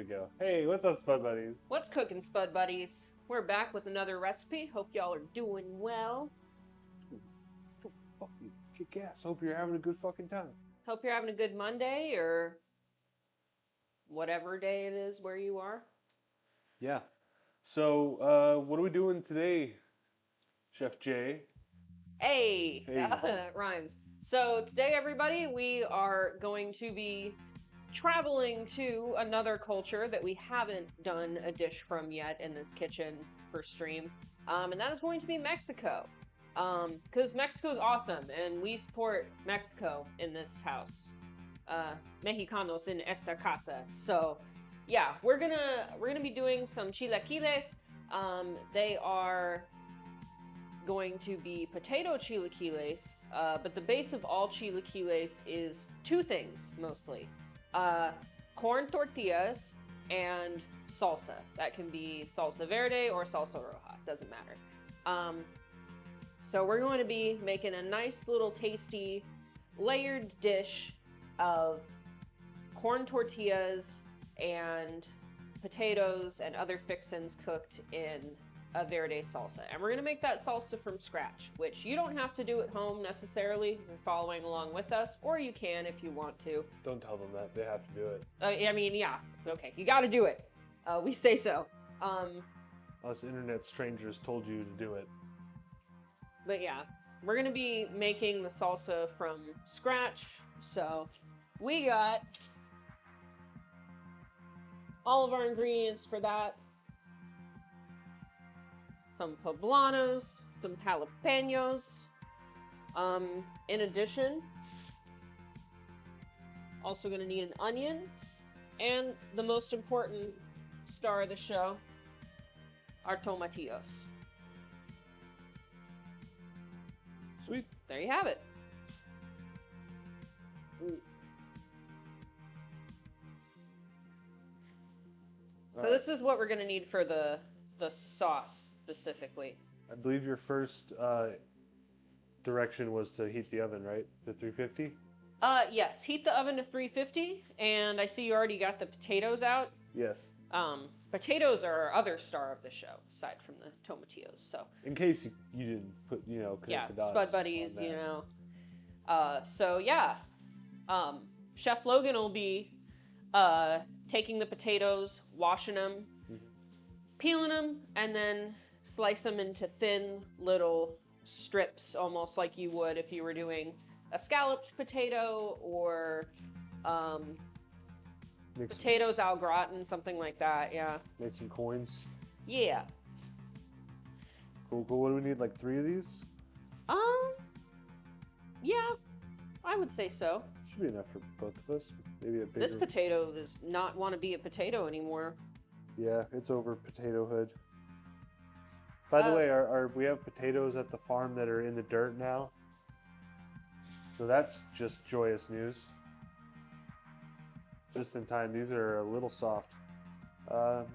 go. Hey, what's up, Spud Buddies? What's cooking, Spud Buddies? We're back with another recipe. Hope y'all are doing well. Fucking kick ass. Hope you're having a good fucking time. Hope you're having a good Monday or whatever day it is where you are. Yeah. So, what are we doing today, Chef Jay? Hey, Hey. that rhymes. So today, everybody, we are going to be traveling to another culture that we haven't done a dish from yet in this kitchen for stream, and that is going to be Mexico. Because Mexico is awesome, and we support Mexico in this house. Mexicanos in esta casa. So, yeah, we're gonna be doing some chilaquiles. They are going to be potato chilaquiles, but the base of all chilaquiles is two things mostly: corn tortillas and salsa. That can be salsa verde or salsa roja, doesn't matter. So we're going to be making a nice little tasty layered dish of corn tortillas and potatoes and other fixins cooked in a verde salsa. And we're going to make that salsa from scratch, which you don't have to do at home necessarily. You're following along with us, or you can if you want to. Don't tell them that. They have to do it. I mean, yeah. Okay, you got to do it. We say so. Us internet strangers told you to do it. But yeah, we're going to be making the salsa from scratch. So we got all of our ingredients for that. Some poblanos, some jalapenos. In addition, also going to need an onion, and the most important star of the show, our tomatillos. Sweet. There you have it. So this is what we're going to need for the sauce specifically. I believe your first direction was to heat the oven, right? To 350? Yes, heat the oven to 350, and I see you already got the potatoes out. Yes. Potatoes are our other star of the show, aside from the tomatillos. So in case you didn't put, connect the dots. Spud Buddies, So yeah, Chef Logan will be taking the potatoes, washing them, peeling them, and then slice them into thin little strips, almost like you would if you were doing a scalloped potato or potatoes au gratin, something like that. Yeah. Made some coins. Yeah. Cool. What do we need? Like 3 of these? Yeah, I would say so. Should be enough for both of us. Maybe a bigger. This potato does not want to be a potato anymore. Yeah, it's over potatohood. By the way, we have potatoes at the farm that are in the dirt now. So that's just joyous news. Just in time. These are a little soft. Not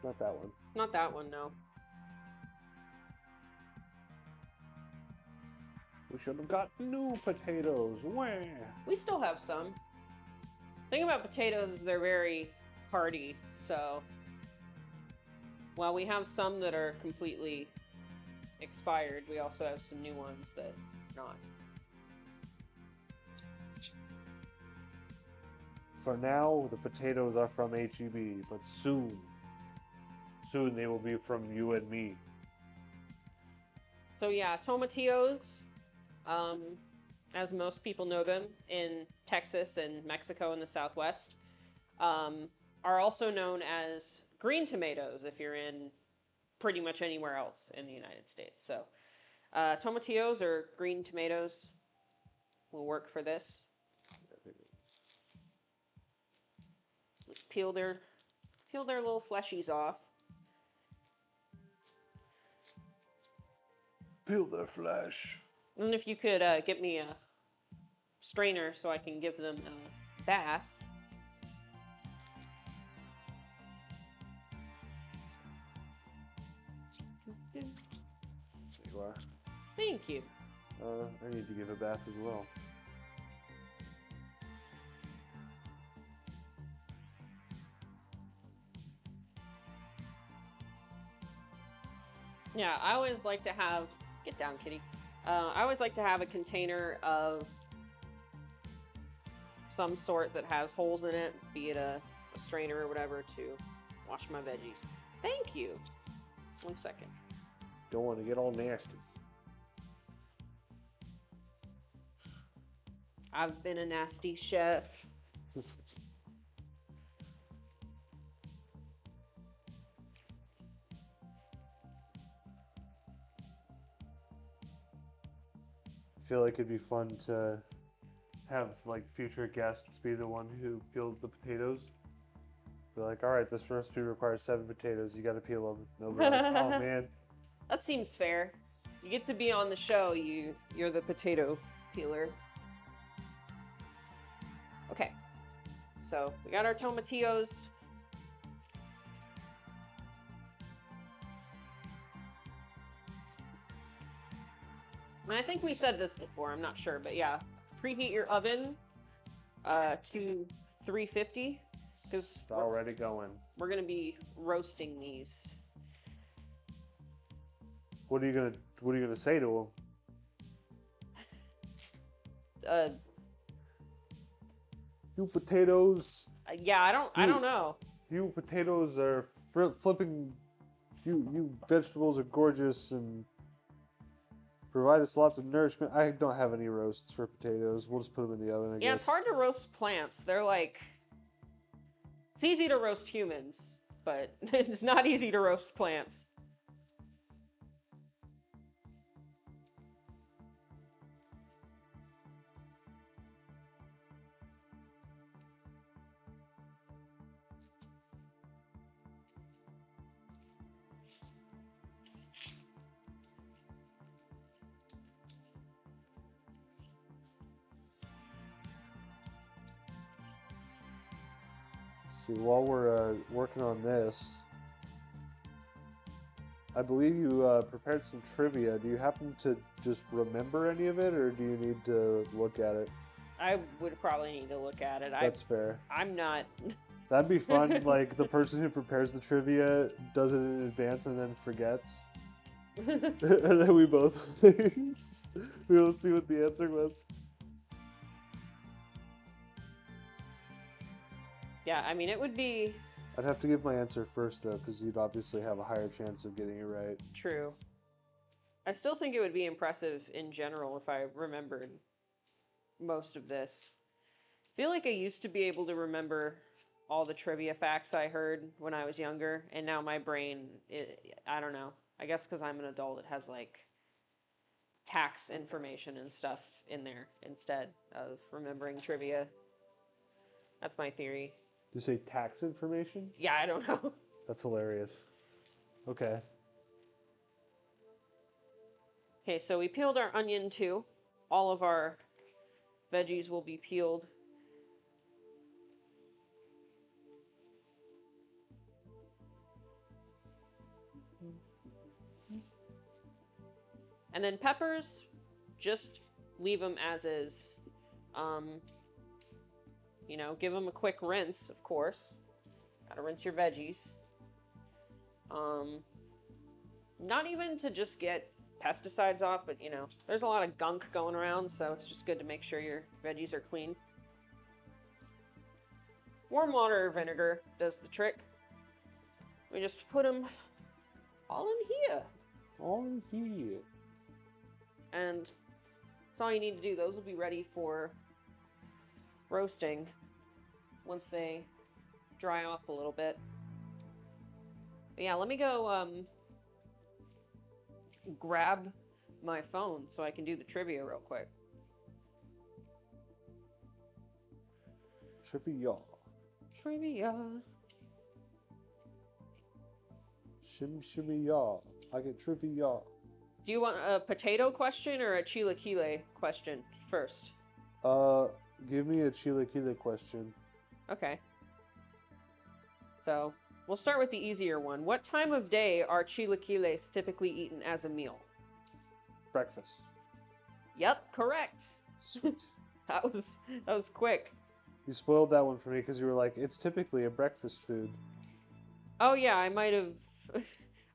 that one. Not that one, no. We should have got new potatoes. Wah. We still have some. The thing about potatoes is they're very hardy, so while we have some that are completely expired, we also have some new ones that are not. For now, the potatoes are from HEB, but soon they will be from you and me. So yeah, tomatillos, as most people know them in Texas and Mexico in the Southwest, are also known as green tomatoes if you're in pretty much anywhere else in the United States. So tomatillos or green tomatoes will work for this. Let's peel their little fleshies off. Peel their flesh. And if you could get me a strainer so I can give them a bath. There you are. Thank you. I need to give a bath as well. Yeah, I always like to have. Get down, kitty. I always like to have a container of some sort that has holes in it, be it a strainer or whatever, to wash my veggies. Thank you. 1 second. Don't want to get all nasty. I've been a nasty chef. I feel like it'd be fun to have like future guests be the one who peeled the potatoes. Be like, all right, this recipe requires 7 potatoes. You got to peel them. They'll be like, oh man. That seems fair. You get to be on the show. You're the potato peeler. Okay. So we got our tomatillos. And I think we said this before, I'm not sure, but yeah. Preheat your oven to 350 because It's already going. we're gonna be roasting these. What are you gonna say to them? You potatoes. Yeah, I don't know. You potatoes are flipping. You vegetables are gorgeous and provide us lots of nourishment. I don't have any roasts for potatoes. We'll just put them in the oven, I Yeah, guess. it's hard to roast plants. They're like, it's easy to roast humans, but it's not easy to roast plants. See, while we're working on this, I believe you prepared some trivia. Do you happen to just remember any of it, or do you need to look at it? I would probably need to look at it. That's fair. I'm not. That'd be fun. Like the person who prepares the trivia does it in advance and then forgets, and then we both we'll see what the answer was. Yeah, I mean, it would be I'd have to give my answer first though, because you'd obviously have a higher chance of getting it right. true. I still think it would be impressive in general if I remembered most of this. I feel like I used to be able to remember all the trivia facts I heard when I was younger, and now my brain, I don't know. I guess because I'm an adult, it has like tax information and stuff in there instead of remembering trivia. That's my theory. You say tax information? Yeah, I don't know. That's hilarious. Okay. Okay, so we peeled our onion too. All of our veggies will be peeled. And then peppers, just leave them as is. You know, give them a quick rinse, of course. Gotta rinse your veggies. Not even to just get pesticides off, but you know, there's a lot of gunk going around, so it's just good to make sure your veggies are clean. Warm water or vinegar does the trick. We just put them all in here. All in here. And that's all you need to do. Those will be ready for roasting once they dry off a little bit. But yeah, let me go grab my phone so I can do the trivia real quick. Trivia. Trivia. Shimmy ya. I get trivia. Do you want a potato question or a chilaquile question first? Give me a chilaquile question. Okay. So, we'll start with the easier one. What time of day are chilaquiles typically eaten as a meal? Breakfast. Yep, correct. Sweet. That was quick. You spoiled that one for me because you were like, it's typically a breakfast food. Oh yeah, I might have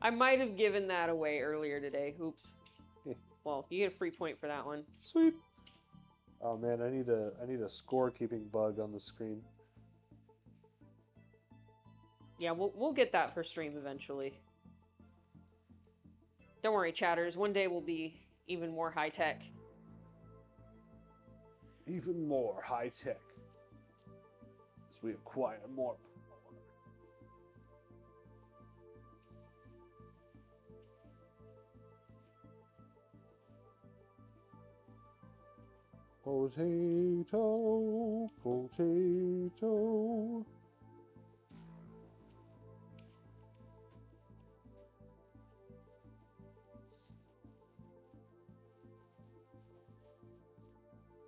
I might have given that away earlier today. Oops. Well, you get a free point for that one. Sweet. Oh man, I need a score-keeping bug on the screen. Yeah, we'll get that for stream eventually. Don't worry, chatters. One day we'll be even more high tech. Even more high tech as we acquire more power. Potato, potato.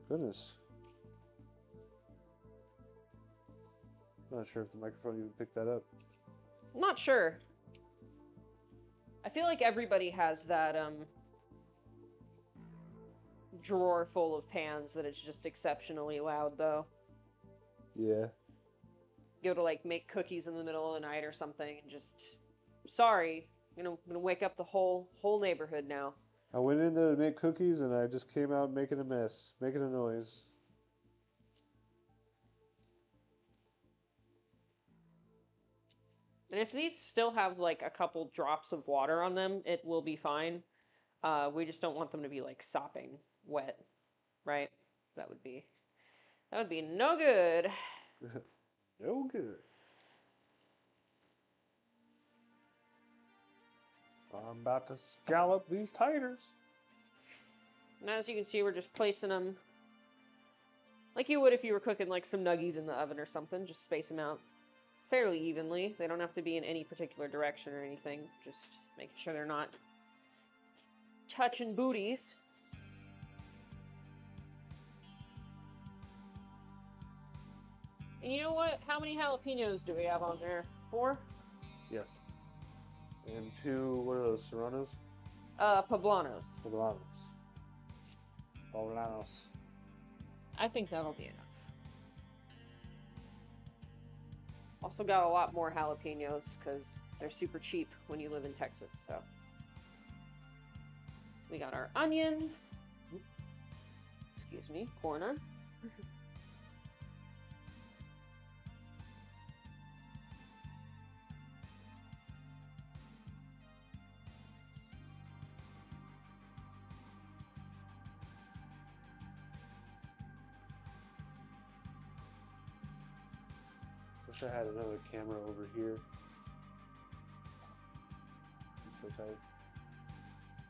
Goodness. Not sure if the microphone even picked that up. I'm not sure. I feel like everybody has that drawer full of pans that it's just exceptionally loud though. Yeah. Go to like make cookies in the middle of the night or something and just sorry, I'm gonna wake up the whole neighborhood now. I went in there to make cookies and I just came out making a mess, making a noise. And if these still have like a couple drops of water on them, it will be fine. We just don't want them to be like sopping wet, right? That would be no good. No good. I'm about to scallop these taters. And as you can see, we're just placing them like you would if you were cooking like some nuggies in the oven or something. Just space them out fairly evenly. They don't have to be in any particular direction or anything. Just making sure they're not touching booties. And you know what? How many jalapenos do we have on there? 4? Yes. And 2, what are those, serranos? Poblanos. Poblanos. Poblanos. I think that'll be enough. Also got a lot more jalapenos because they're super cheap when you live in Texas, so. We got our onion. Excuse me, corner. Wish I had another camera over here. I'm so tired.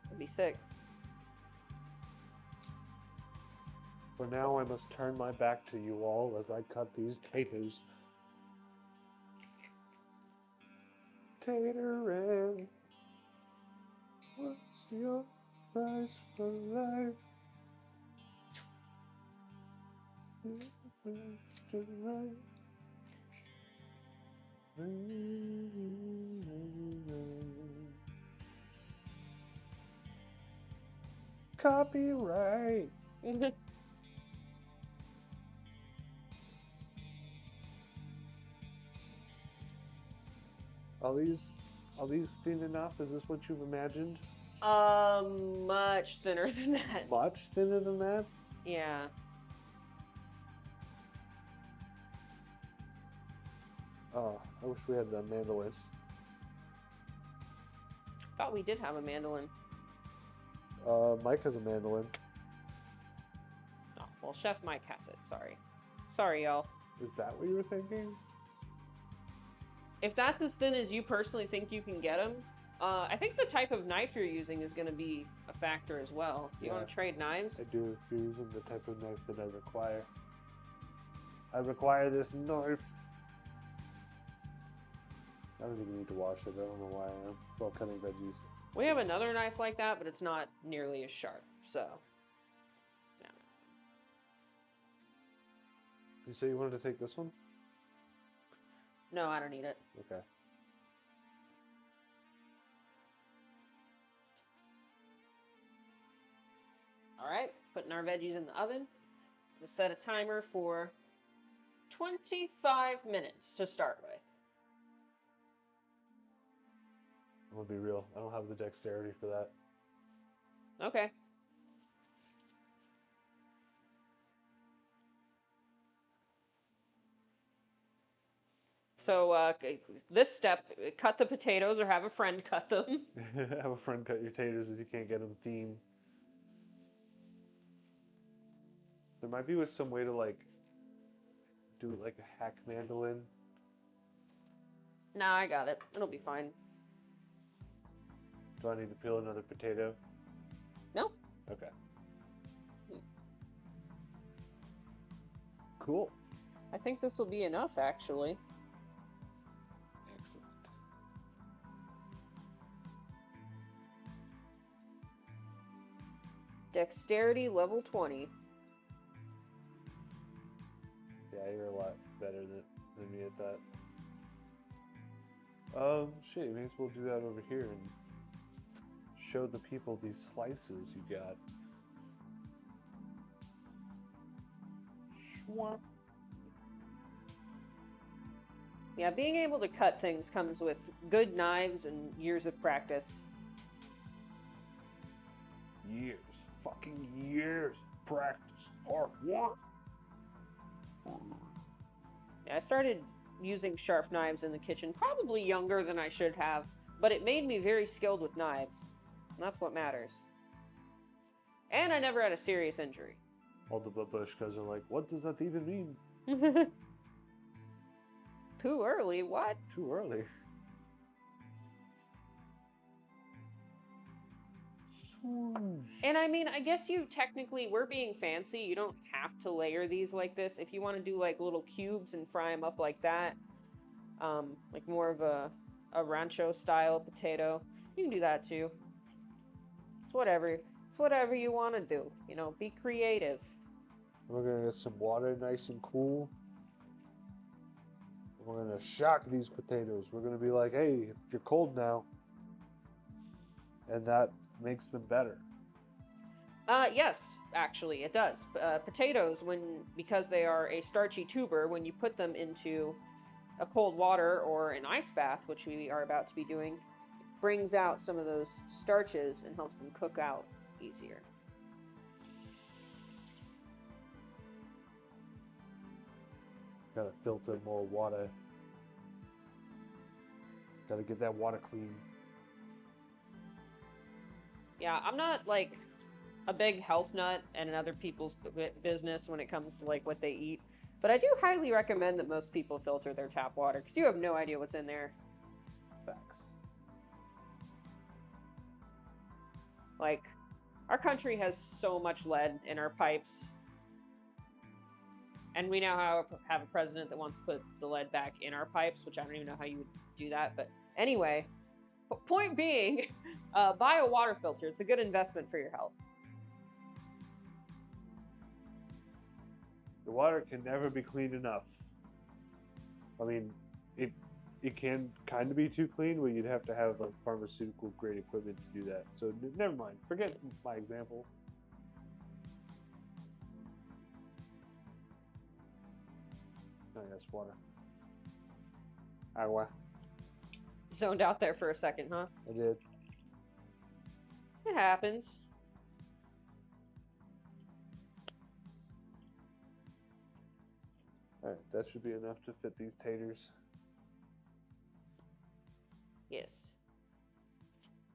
That'd be sick. For now, I must turn my back to you all as I cut these taters. Tater, what's your price for life? Copyright. Are these thin enough? Is this what you've imagined? Much thinner than that. Much thinner than that? Yeah. Oh, I wish we had the mandolin. Thought we did have a mandolin. Mike has a mandolin. Oh, well, Chef Mike has it. Sorry. Sorry, y'all. Is that what you were thinking? If that's as thin as you personally think you can get them, I think the type of knife you're using is going to be a factor as well. Do you want to trade knives? I do. If you're using the type of knife that I require. I require this knife. I don't even need to wash it. I don't know why I am. While cutting veggies. We have another knife like that, but it's not nearly as sharp, so. Yeah. You say you wanted to take this one? No, I don't need it. Okay. All right, putting our veggies in the oven. We'll set a timer for 25 minutes to start with. I'm gonna be real. I don't have the dexterity for that. Okay. So this step, cut the potatoes or have a friend cut them. Have a friend cut your taters if you can't get them theme. There might be some way to like do it like a hack mandolin. Nah, I got it. It'll be fine. Do I need to peel another potato? No. Okay. Cool. I think this will be enough, actually. Excellent. Dexterity level 20. Yeah, you're a lot better than me at that. Shit, you may as well do that over here and show the people these slices you got. Schwap. Yeah, being able to cut things comes with good knives and years of practice. Years. Fucking years of practice. Hard work. Yeah, I started using sharp knives in the kitchen, probably younger than I should have, but it made me very skilled with knives. And that's what matters. And I never had a serious injury. All the babushkas are like, what does that even mean? Too early, what? Too early. Swoosh. And I mean, I guess we're being fancy. You don't have to layer these like this. If you want to do like little cubes and fry them up like that, like more of a rancho style potato, you can do that too. It's whatever you want to do. You know, be creative. We're gonna get some water nice and cool. We're gonna shock these potatoes. We're gonna be like, hey, you're cold now. And that makes them better. Yes, actually, it does. Potatoes, because they are a starchy tuber, when you put them into a cold water or an ice bath, which we are about to be doing, brings out some of those starches and helps them cook out easier. Gotta filter more water. Gotta get that water clean. Yeah, I'm not like a big health nut and in other people's business when it comes to like what they eat, but I do highly recommend that most people filter their tap water because you have no idea what's in there. Facts. Like, our country has so much lead in our pipes. And we now have a president that wants to put the lead back in our pipes, which I don't even know how you would do that. But anyway, point being, buy a water filter. It's a good investment for your health. The water can never be clean enough. I mean, it can kind of be too clean, but you'd have to have like pharmaceutical grade equipment to do that. So never mind. Forget my example. Oh, yes, water. Agua. Zoned out there for a second, huh? I did. It happens. Alright, that should be enough to fit these taters. Yes.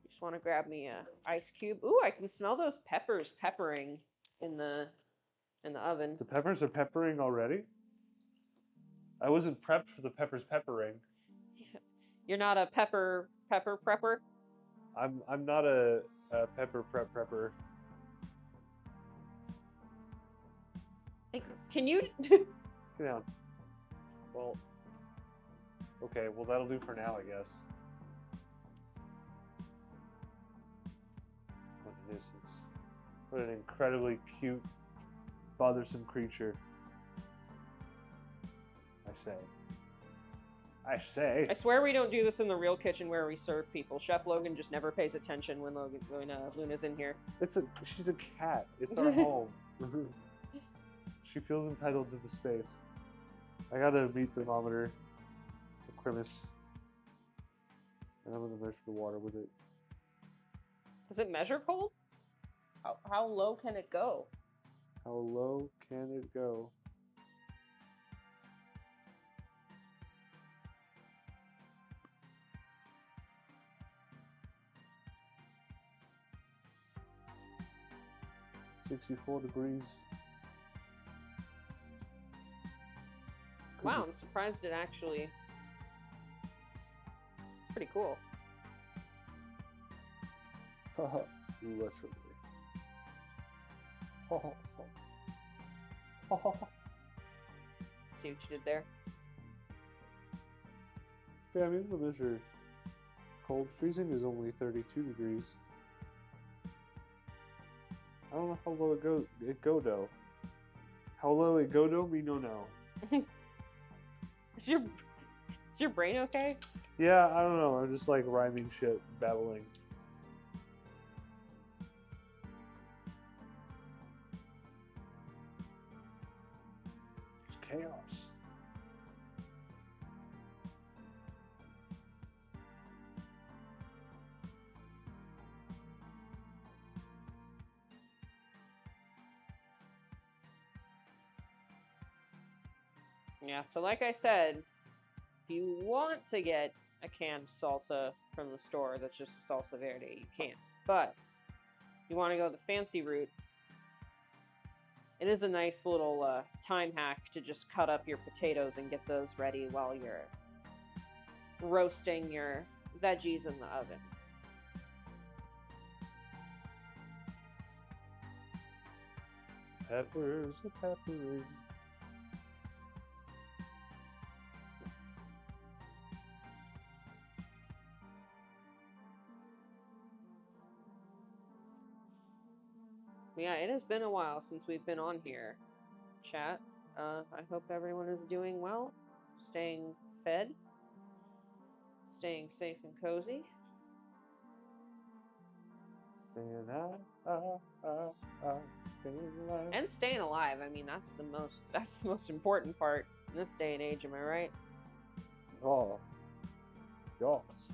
Just want to grab me a ice cube. Ooh, I can smell those peppers peppering in the oven. The peppers are peppering already? I wasn't prepped for the peppers peppering. You're not a pepper prepper? I'm not a pepper prepper. Hey, can you Get down. Well, okay, well that'll do for now, I guess. What a nuisance. What an incredibly cute, bothersome creature. I say. I swear we don't do this in the real kitchen where we serve people. Chef Logan just never pays attention when Luna's in here. She's a cat. It's our home. She feels entitled to the space. I got a meat thermometer for Christmas. And I'm gonna measure the water with it. Does it measure cold? How low can it go? How low can it go? $64 degrees. Wow, I'm surprised it actually. It's pretty cool. Haha, literally. See what you did there? Yeah, I mean, the measure cold. Freezing is only 32 degrees. I don't know how low it go though. How low it go though? Me no know. Is your brain okay? Yeah, I don't know. I'm just like rhyming shit, babbling. It's chaos. Yeah, so like I said, if you want to get a canned salsa from the store that's just a salsa verde, you can. But if you want to go the fancy route, it is a nice little time hack to just cut up your potatoes and get those ready while you're roasting your veggies in the oven. Peppers are peppering. Yeah, it has been a while since we've been on here, chat. I hope everyone is doing well, staying fed, staying safe and cozy. Staying out, staying alive. And staying alive. I mean, that's the most important part in this day and age, am I right? Oh, yes.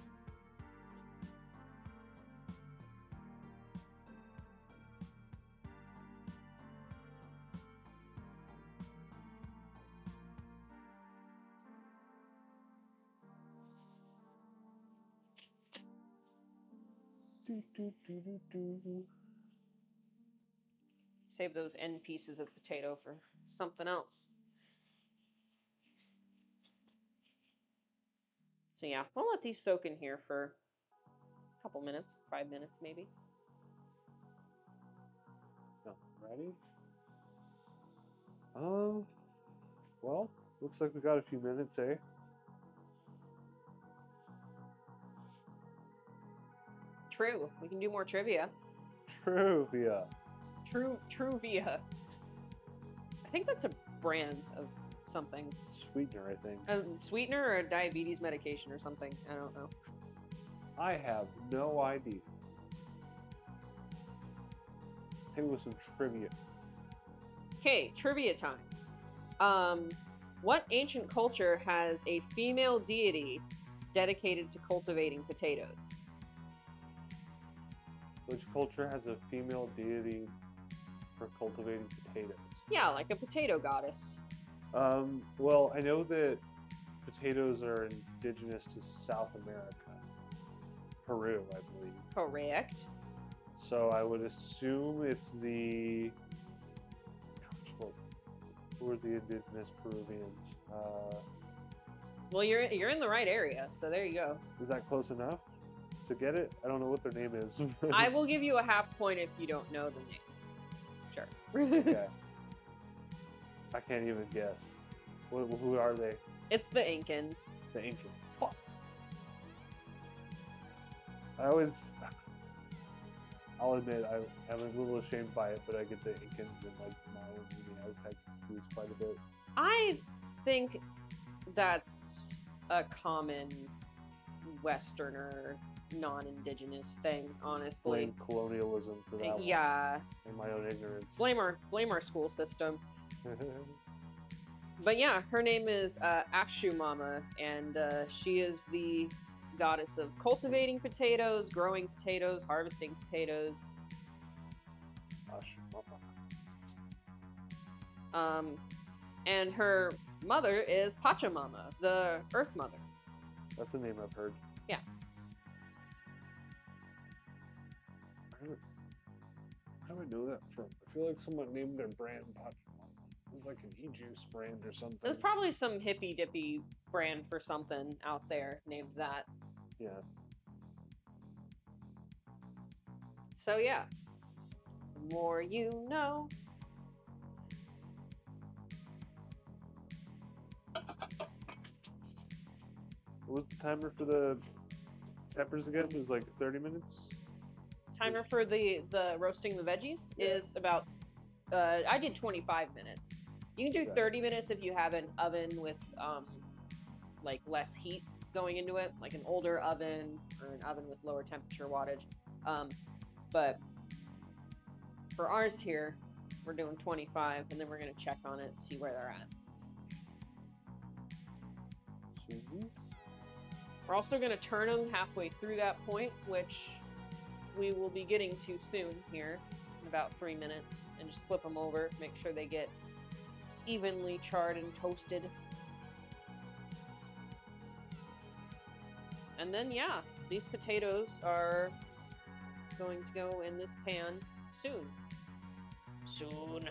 Save those end pieces of potato for something else. So yeah, we'll let these soak in here for a couple minutes, 5 minutes maybe. Ready? Well, looks like we got a few minutes, eh? True. We can do more trivia. Trivia. Truvia. I think that's a brand of something. Sweetener, I think. A sweetener or a diabetes medication or something. I don't know. I have no idea. It was some trivia. Okay, trivia time. What ancient culture has a female deity dedicated to cultivating potatoes? Which culture has a female deity for cultivating potatoes? Yeah, like a potato goddess. Well, I know that potatoes are indigenous to South America. Peru, I believe. Correct. So I would assume it's the... Gosh, who are the indigenous Peruvians? Well, you're in the right area, so there you go. Is that close enough to get it? I don't know what their name is. I will give you a half point if you don't know the name. Sure. Okay. I can't even guess. Who are they? It's the Incans. The Incans. Fuck. I'll admit, I'm a little ashamed by it, but I get the Incans and like Mayans and the Aztecs confused quite a bit. I think that's a common Westerner, non-indigenous thing, honestly. Blame colonialism for that. Yeah. And my own ignorance. Blame our school system. But yeah, her name is Ashu Mama, and she is the goddess of cultivating potatoes, growing potatoes, harvesting potatoes. And her mother is Pachamama, the Earth Mother. That's a name I've heard. Yeah. How do I know that from? I feel like someone named their brand Pachamama. It was like an e-juice brand or something. There's probably some hippy-dippy brand for something out there named that. Yeah. So yeah, the more you know. What was the timer for the peppers again? It was like 30 minutes? Timer for the roasting the veggies is about, I did 25 minutes. You can do 30 minutes if you have an oven with like less heat going into it, like an older oven or an oven with lower temperature wattage. But for ours here, we're doing 25, and then we're going to check on it and see where they're at. We're also going to turn them halfway through that point, which we will be getting to soon here in about 3 minutes, and just flip them over, make sure they get evenly charred and toasted. And then, yeah, these potatoes are going to go in this pan soon. Soon.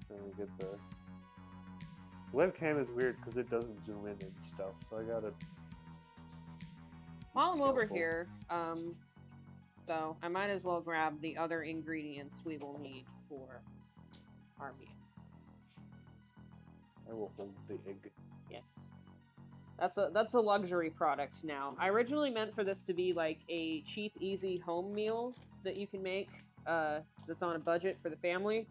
Trying to get the webcam is weird because it doesn't zoom in and stuff, so I gotta. While I'm over here, so I might as well grab the other ingredients we will need for our meal. I will hold the egg. Yes. That's a luxury product now. I originally meant for this to be like a cheap, easy home meal that you can make that's on a budget for the family.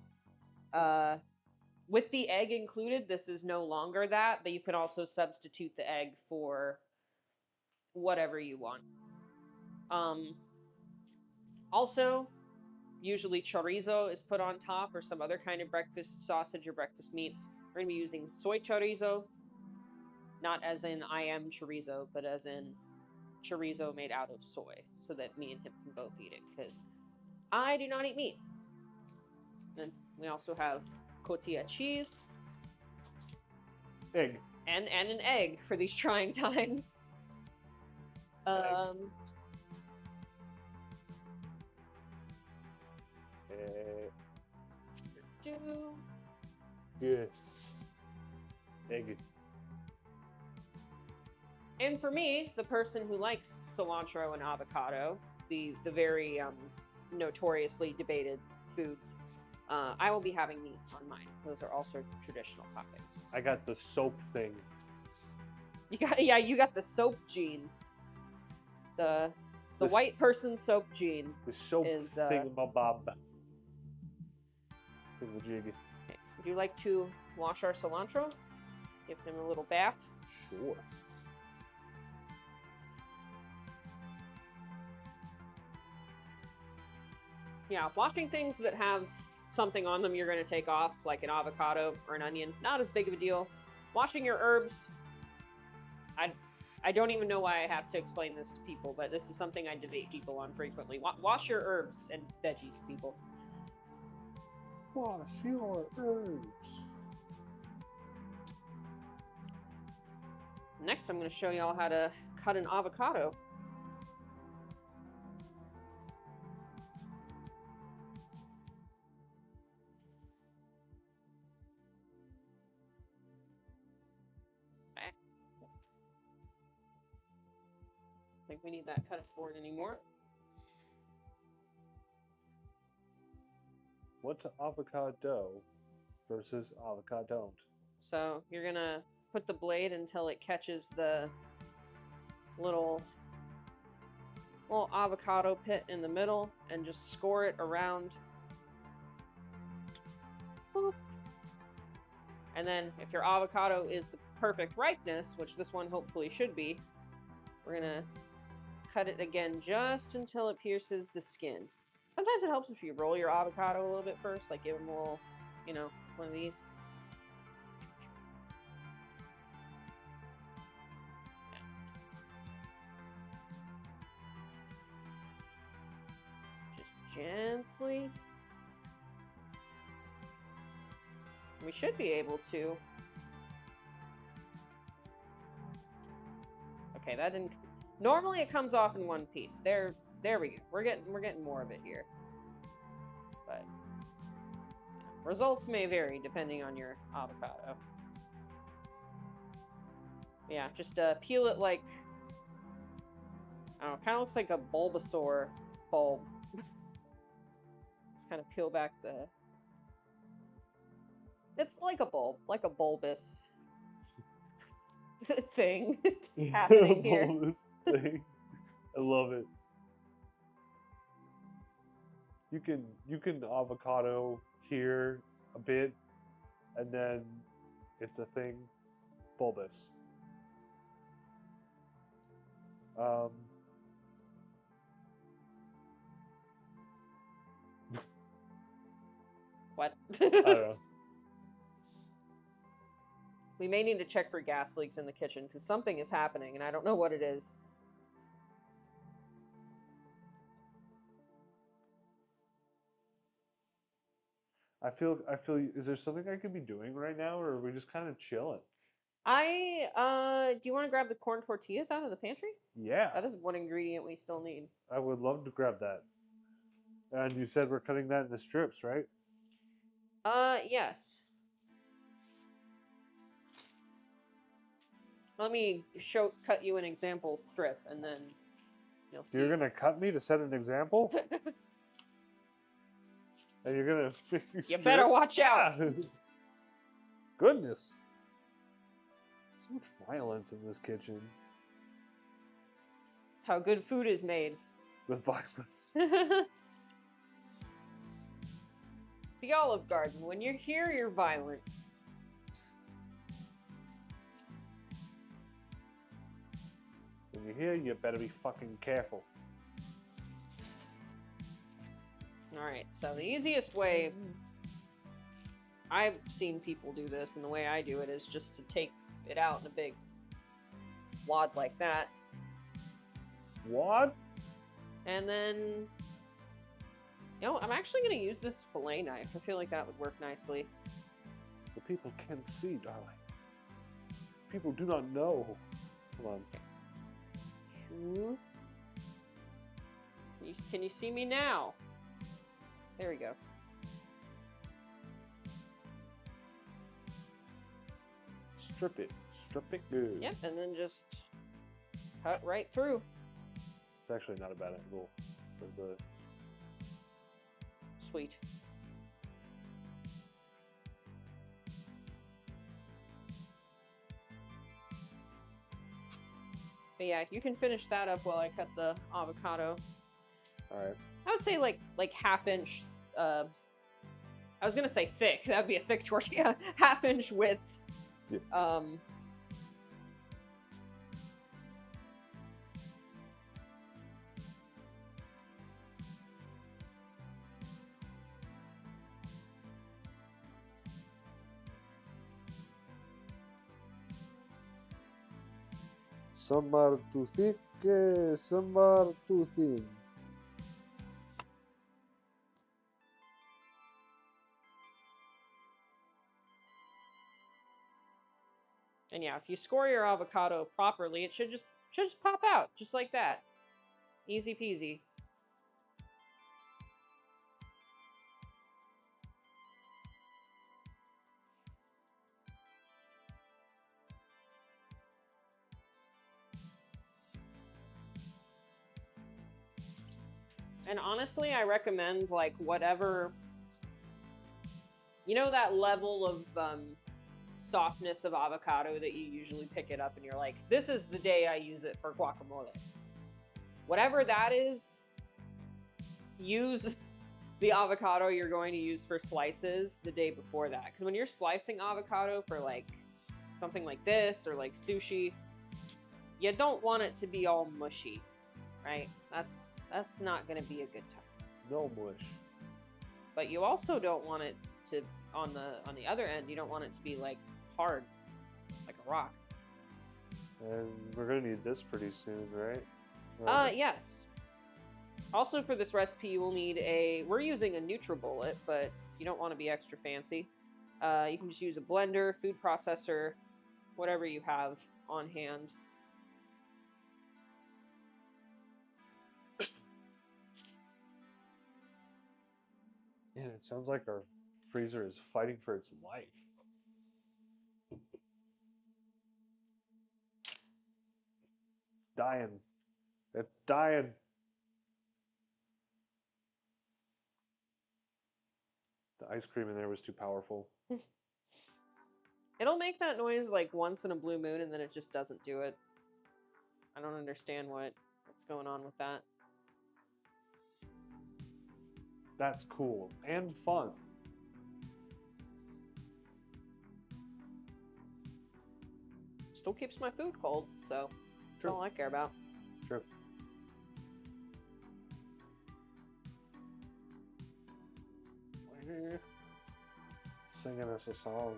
With the egg included, this is no longer that, but you can also substitute the egg for whatever you want. Also, usually chorizo is put on top or some other kind of breakfast sausage or breakfast meats. We're going to be using soy chorizo, not as in I am chorizo, but as in chorizo made out of soy, so that me and him can both eat it, because I do not eat meat. And we also have cotija cheese. Egg. And an egg for these trying times. Good. Egg. And for me, the person who likes cilantro and avocado, the very notoriously debated foods, I will be having these on mine. Those are also traditional toppings. I got the soap thing. You got the soap gene. The white person soap gene. The soap is thingamabob. Thingamajig. Okay. Would you like to wash our cilantro? Give them a little bath? Sure. Yeah, washing things that have something on them you're going to take off, like an avocado or an onion, not as big of a deal. Washing your herbs, I don't even know why I have to explain this to people, but this is something I debate people on frequently. Wash your herbs and veggies, people. Wash your herbs. Next, I'm going to show y'all how to cut an avocado. I think we need that cutting board anymore. What's avocado versus avocado? So you're gonna put the blade until it catches the little avocado pit in the middle and just score it around. Boop. And then if your avocado is the perfect ripeness, which this one hopefully should be, we're gonna cut it again just until it pierces the skin. Sometimes it helps if you roll your avocado a little bit first, like give them a little, one of these. gently. We should be able to. Okay, that didn't. Normally it comes off in one piece. There we go. We're getting more of it here. But results may vary depending on your avocado. Yeah, just peel it like, I don't know, kind of looks like a Bulbasaur bulb. Just kind of peel back the. It's like a bulb, like a bulbous thing happening here. Bulbous thing. I love it. You can avocado here a bit, and then it's a thing. Bulbous. What? I don't know. We may need to check for gas leaks in the kitchen because something is happening and I don't know what it is. I feel. Is there something I could be doing right now, or are we just kind of chilling? Do you want to grab the corn tortillas out of the pantry? Yeah. That is one ingredient we still need. I would love to grab that. And you said we're cutting that into strips, right? Yes. Let me cut you an example strip, and then you'll see. You're gonna cut me to set an example, and you're gonna. You better watch out. Goodness. So much violence in this kitchen. That's how good food is made. With violence. The Olive Garden. When you're here, you're violent. When you're here, you better be fucking careful. Alright, so the easiest way I've seen people do this, and the way I do it is just to take it out in a big wad like that. Wad? And then, you know, I'm actually going to use this fillet knife. I feel like that would work nicely. The people can't see, darling. People do not know. Come on. Sure. Can you see me now? There we go. Strip it. Strip it good. Yep, and then just cut right through. It's actually not a bad angle for the... Sweet. But yeah, you can finish that up while I cut the avocado. Alright. I would say like half-inch, I was gonna say thick, that'd be a thick tortilla, half-inch width. Yeah. Some are too thick, some are too thin. And yeah, if you score your avocado properly, it should just pop out, just like that. Easy peasy. And honestly, I recommend, like, whatever... You know that level of softness of avocado that you usually pick it up and you're like, this is the day I use it for guacamole. Whatever that is, use the avocado you're going to use for slices the day before that. Because when you're slicing avocado for, like, something like this or, like, sushi, you don't want it to be all mushy, right? That's not going to be a good time. No mush. But you also don't want it to, on the other end, you don't want it to be like hard, like a rock. And we're gonna need this pretty soon, right? Yes. Also, for this recipe, you will need we're using a NutriBullet, but you don't want to be extra fancy. You can just use a blender, food processor, whatever you have on hand. Yeah, it sounds like our freezer is fighting for its life. It's dying. It's dying. The ice cream in there was too powerful. It'll make that noise like once in a blue moon, and then it just doesn't do it. I don't understand what's going on with that. That's cool and fun. Still keeps my food cold, so that's all I care about. True. Singing us a song.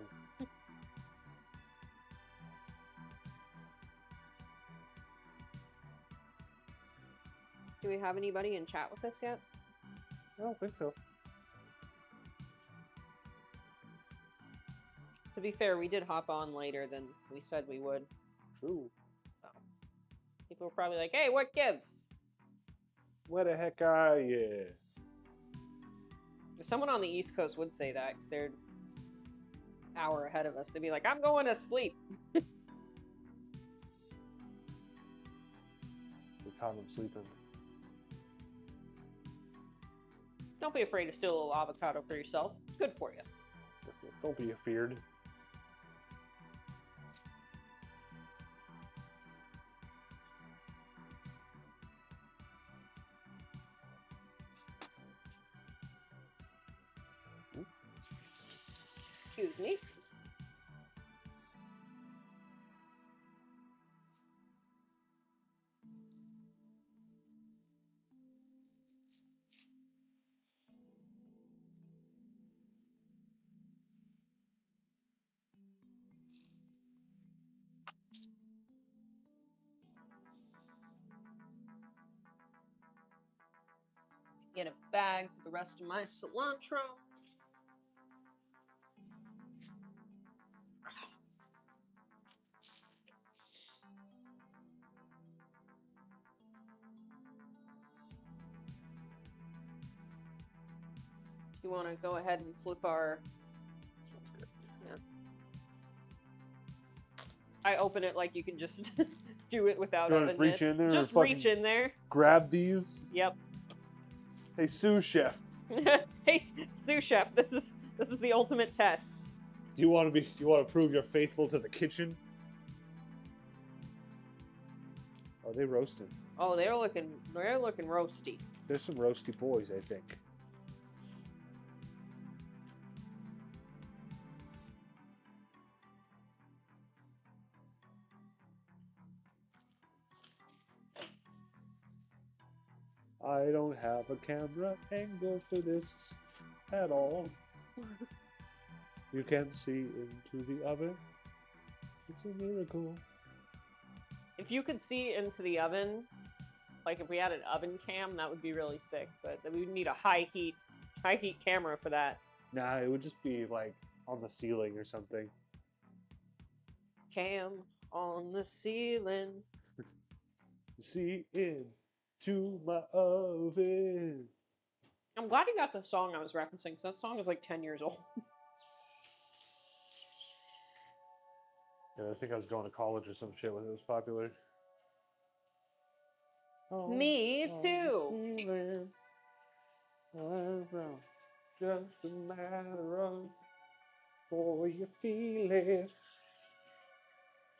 Do we have anybody in chat with us yet? I don't think so. To be fair, we did hop on later than we said we would. True. So people were probably like, hey, what gives? Where the heck are you? Someone on the East Coast would say that because they're an hour ahead of us. They'd be like, I'm going to sleep. We caught them sleeping. Don't be afraid to steal a little avocado for yourself. It's good for you. Don't be afeared. Excuse me. Get a bag for the rest of my cilantro. You want to go ahead and flip our... Smells good. Yeah. I open it like you can just do it without oven just reach mitts. in there Just and reach in there. Grab these. Yep. Hey, sous chef. Hey, sous chef, this is the ultimate test. Do you want to prove you're faithful to the kitchen? Are they roasting? Oh, they're looking roasty. There's some roasty boys, I think. I don't have a camera angle for this at all. You can see into the oven. It's a miracle. If you could see into the oven, like if we had an oven cam, that would be really sick. But we would need a high heat camera for that. Nah, it would just be like on the ceiling or something. Cam on the ceiling. See into my oven. I'm glad you got the song I was referencing, because that song is like 10 years old. Yeah, I think I was going to college or some shit when it was popular. Me too. Just a matter of for you feel it.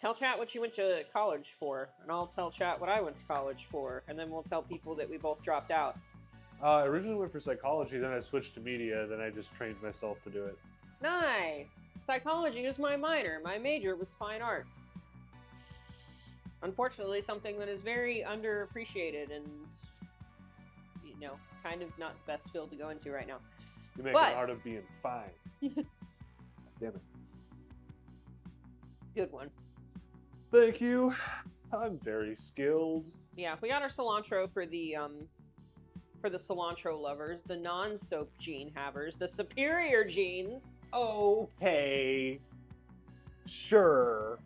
Tell chat what you went to college for, and I'll tell chat what I went to college for, and then we'll tell people that we both dropped out. I originally went for psychology, then I switched to media, then I just trained myself to do it. Nice! Psychology is my minor. My major was fine arts. Unfortunately, something that is very underappreciated and, you know, kind of not the best field to go into right now. You make an art of being fine. Damn it. Good one. Thank you. I'm very skilled. Yeah, we got our cilantro for the for the cilantro lovers, the non-soap gene havers, the superior genes. Okay. Sure.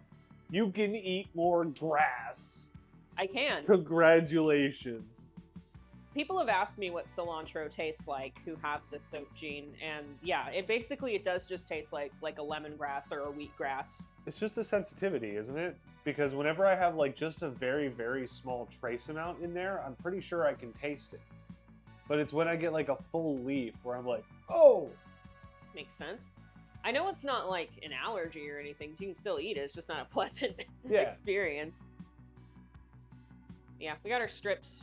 You can eat more grass. I can. Congratulations. People have asked me what cilantro tastes like who have the soap gene, and yeah, it does just taste like a lemongrass or a wheatgrass. It's just a sensitivity, isn't it? Because whenever I have like just a very, very small trace amount in there, I'm pretty sure I can taste it. But it's when I get like a full leaf where I'm like, oh! Makes sense. I know it's not like an allergy or anything. You can still eat it. It's just not a pleasant experience. Yeah, we got our strips.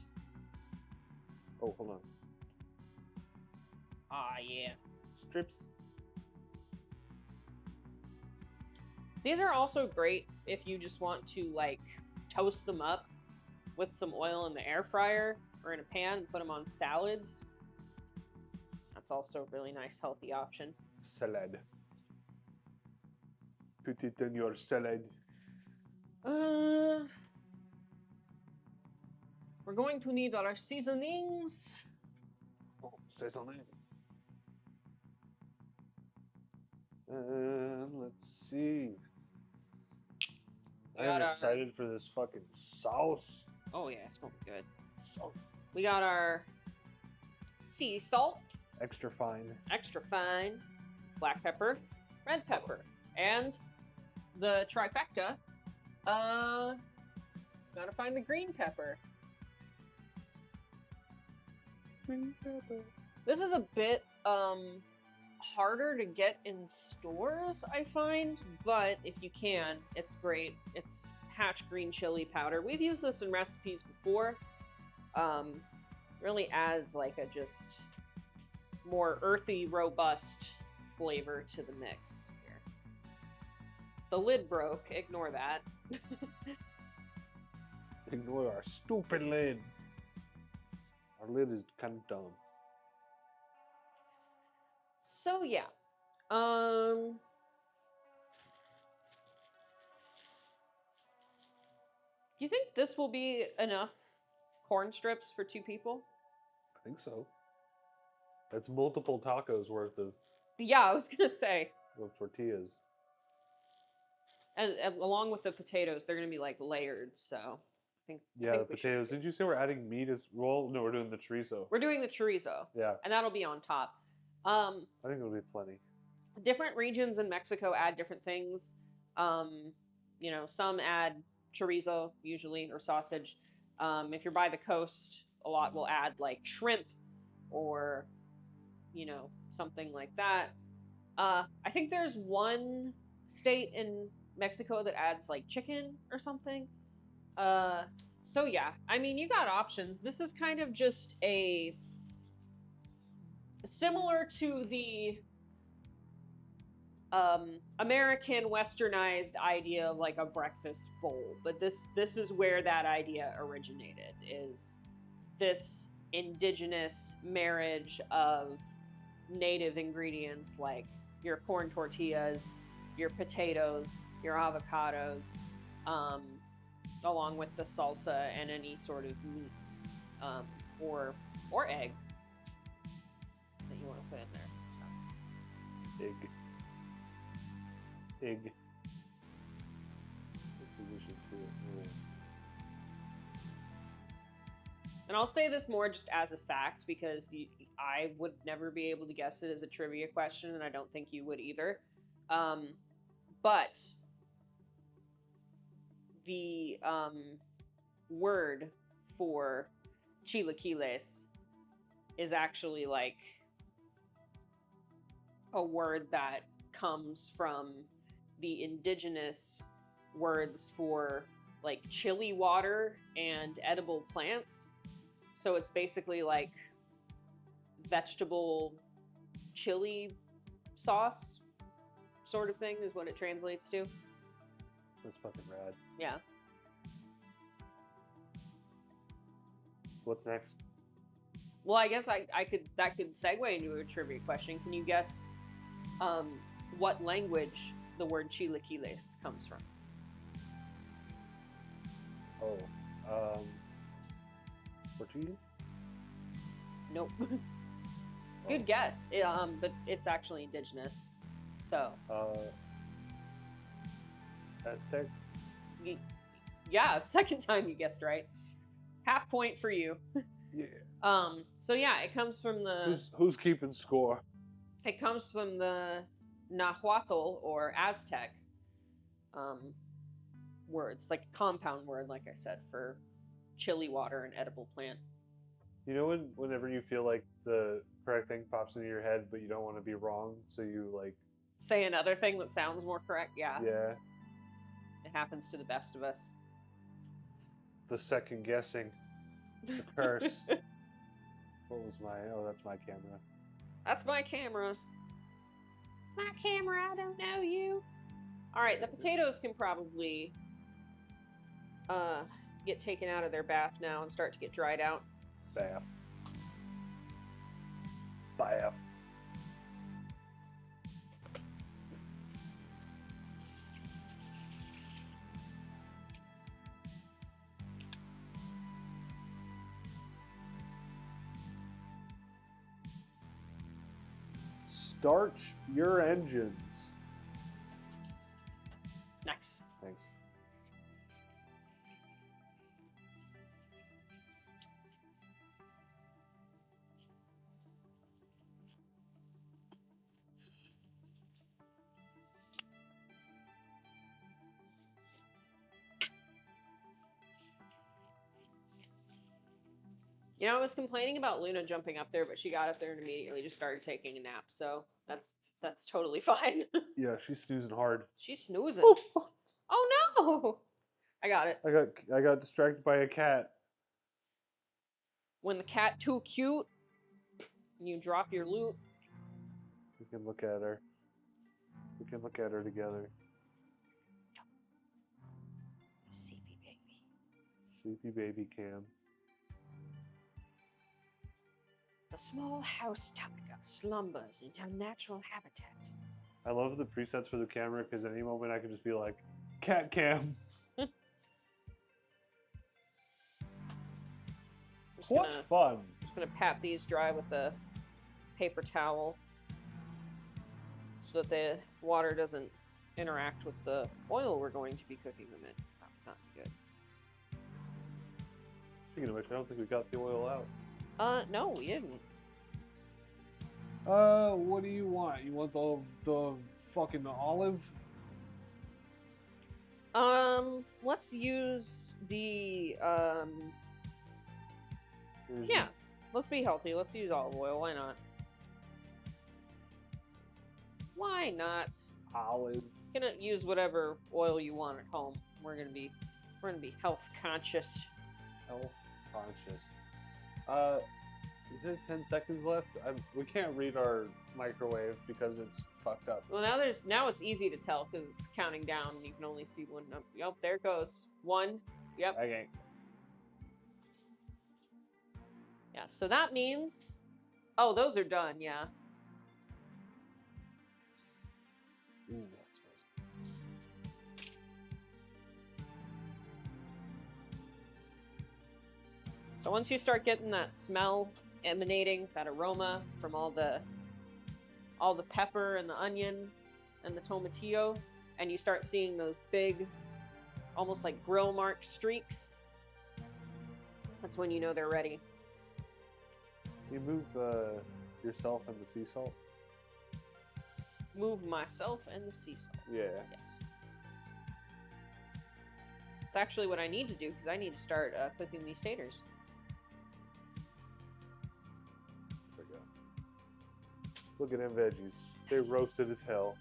Oh, hold on. Ah, yeah. Strips. These are also great if you just want to like toast them up with some oil in the air fryer or in a pan and put them on salads. That's also a really nice healthy option. Salad. Put it in your salad. We're going to need our seasonings. Oh, seasoning. Let's see. I'm excited for this fucking sauce. Oh yeah, it's gonna be good. Sauce. We got our sea salt. Extra fine. Extra fine. Black pepper. Red pepper. And the trifecta. Gotta find the green pepper. Green pepper. This is a bit harder to get in stores, I find, but if you can, it's great. It's Hatch green chili powder. We've used this in recipes before. Really adds like a just more earthy, robust flavor to the mix here. The lid broke. Ignore that. Ignore our stupid lid. Our lid is kind of dumb. So yeah. Do you think this will be enough corn strips for 2 people? I think so. That's multiple tacos worth of. Yeah, I was gonna say. Of tortillas. And along with the potatoes, they're gonna be like layered. So I think. Yeah, the potatoes. Did you say we're adding meat as well? No, we're doing the chorizo. We're doing the chorizo. Yeah. And that'll be on top. I think it'll be plenty. Different regions in Mexico add different things. You know, some add chorizo usually or sausage. If you're by the coast, a lot will add like shrimp or, you know, something like that. I think there's one state in Mexico that adds like chicken or something. So yeah, I mean, you got options. This is kind of just a similar to the American westernized idea of like a breakfast bowl, but this is where that idea originated, is this indigenous marriage of native ingredients like your corn tortillas, your potatoes, your avocados, along with the salsa and any sort of meats, or egg that you want to put in there. So. Egg. Position to it. And I'll say this more just as a fact because I would never be able to guess it as a trivia question, and I don't think you would either. But the word for chilaquiles is actually like a word that comes from the indigenous words for like chili water and edible plants. So it's basically like vegetable chili sauce sort of thing is what it translates to. That's fucking rad. Yeah. What's next? Well, I guess that could segue into a trivia question. Can you guess what language the word chilaquiles comes from? Oh, Portuguese? Nope. Good guess. But it's actually indigenous. So. Aztec. Yeah, second time you guessed right. Half point for you. Yeah. So yeah, it comes from the. Who's keeping score? It comes from the Nahuatl or Aztec words, like a compound word, like I said, for chili water and edible plant. You know whenever you feel like the correct thing pops into your head, but you don't want to be wrong, so you like say another thing that sounds more correct. Yeah. Yeah. It happens to the best of us. The second guessing. The curse. What was my... Oh, that's my camera. That's my camera. It's my camera, I don't know you. Alright, the potatoes can probably get taken out of their bath now and start to get dried out. Bath. Bath. Start your engines. Nice. Thanks. You know, I was complaining about Luna jumping up there, but she got up there and immediately just started taking a nap. So that's totally fine. Yeah, she's snoozing hard. She's snoozing. Oh, oh no! I got it. I got distracted by a cat. When the cat too cute, you drop your loot. We can look at her. We can look at her together. Sleepy baby. Sleepy baby cam. The small house taiga slumbers in her natural habitat. I love the presets for the camera because any moment I can just be like, cat cam. What fun. Just gonna pat these dry with a paper towel so that the water doesn't interact with the oil we're going to be cooking them in. Not good. Speaking of which, I don't think we got the oil out. No, we didn't. What do you want? You want the fucking olive? Let's use the, yeah, let's be healthy. Let's use olive oil. Why not? Why not? Olive. You're gonna use whatever oil you want at home. We're gonna be health conscious. Health conscious. Is there 10 seconds left? We can't read our microwave because it's fucked up. Well, now it's easy to tell because it's counting down and you can only see one number. Yep, there it goes. 1. Yep. Okay. Yeah, so that means... Oh, those are done, yeah. Ooh, that smells nice. So once you start getting that smell emanating, that aroma from all the pepper and the onion and the tomatillo, and you start seeing those big, almost like grill mark streaks, that's when you know they're ready. You move yourself and the sea salt? Move myself and the sea salt. Yeah. Yes. It's actually what I need to do because I need to start cooking these taters. There we go. Look at them veggies. They're roasted as hell.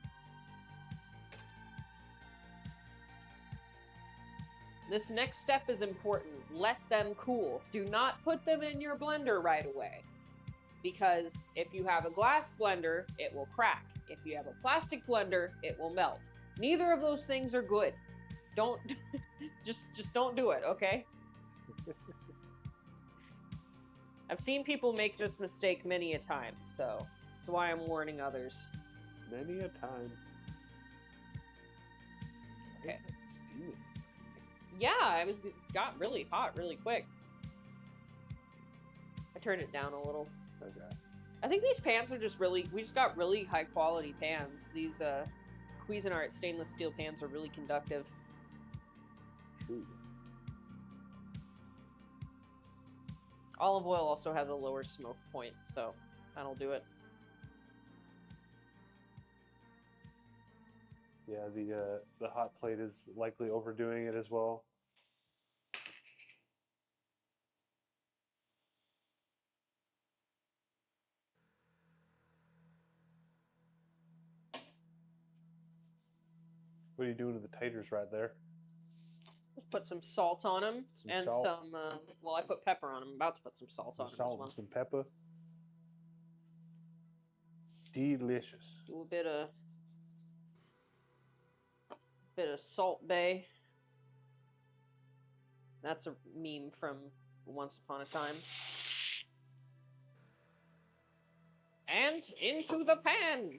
This next step is important. Let them cool. Do not put them in your blender right away. Because if you have a glass blender, it will crack. If you have a plastic blender, it will melt. Neither of those things are good. Don't just don't do it, okay? I've seen people make this mistake many a time, so that's why I'm warning others. Many a time. Okay. Yeah, got really hot really quick. I turned it down a little. Okay. I think these pans are just really, we just got really high quality pans. These Cuisinart stainless steel pans are really conductive. True. Olive oil also has a lower smoke point, so that'll do it. Yeah, the hot plate is likely overdoing it as well. What are you doing to the taters right there? Put some salt on them and salt. some, well, I put pepper on them. I'm about to put some salt on them as Salt well. and some pepper. Delicious. Do a bit of Salt Bay. That's a meme from Once Upon a Time. And into the pan.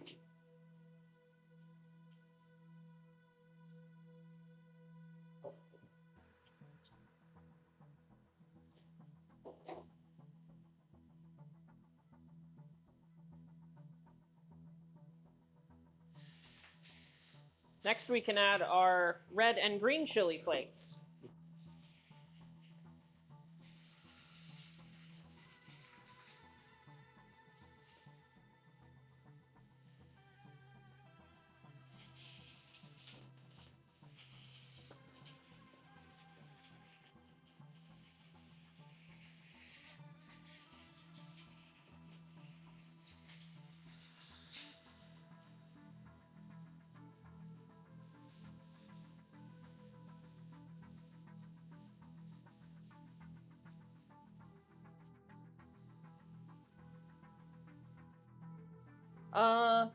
Next, we can add our red and green chili flakes.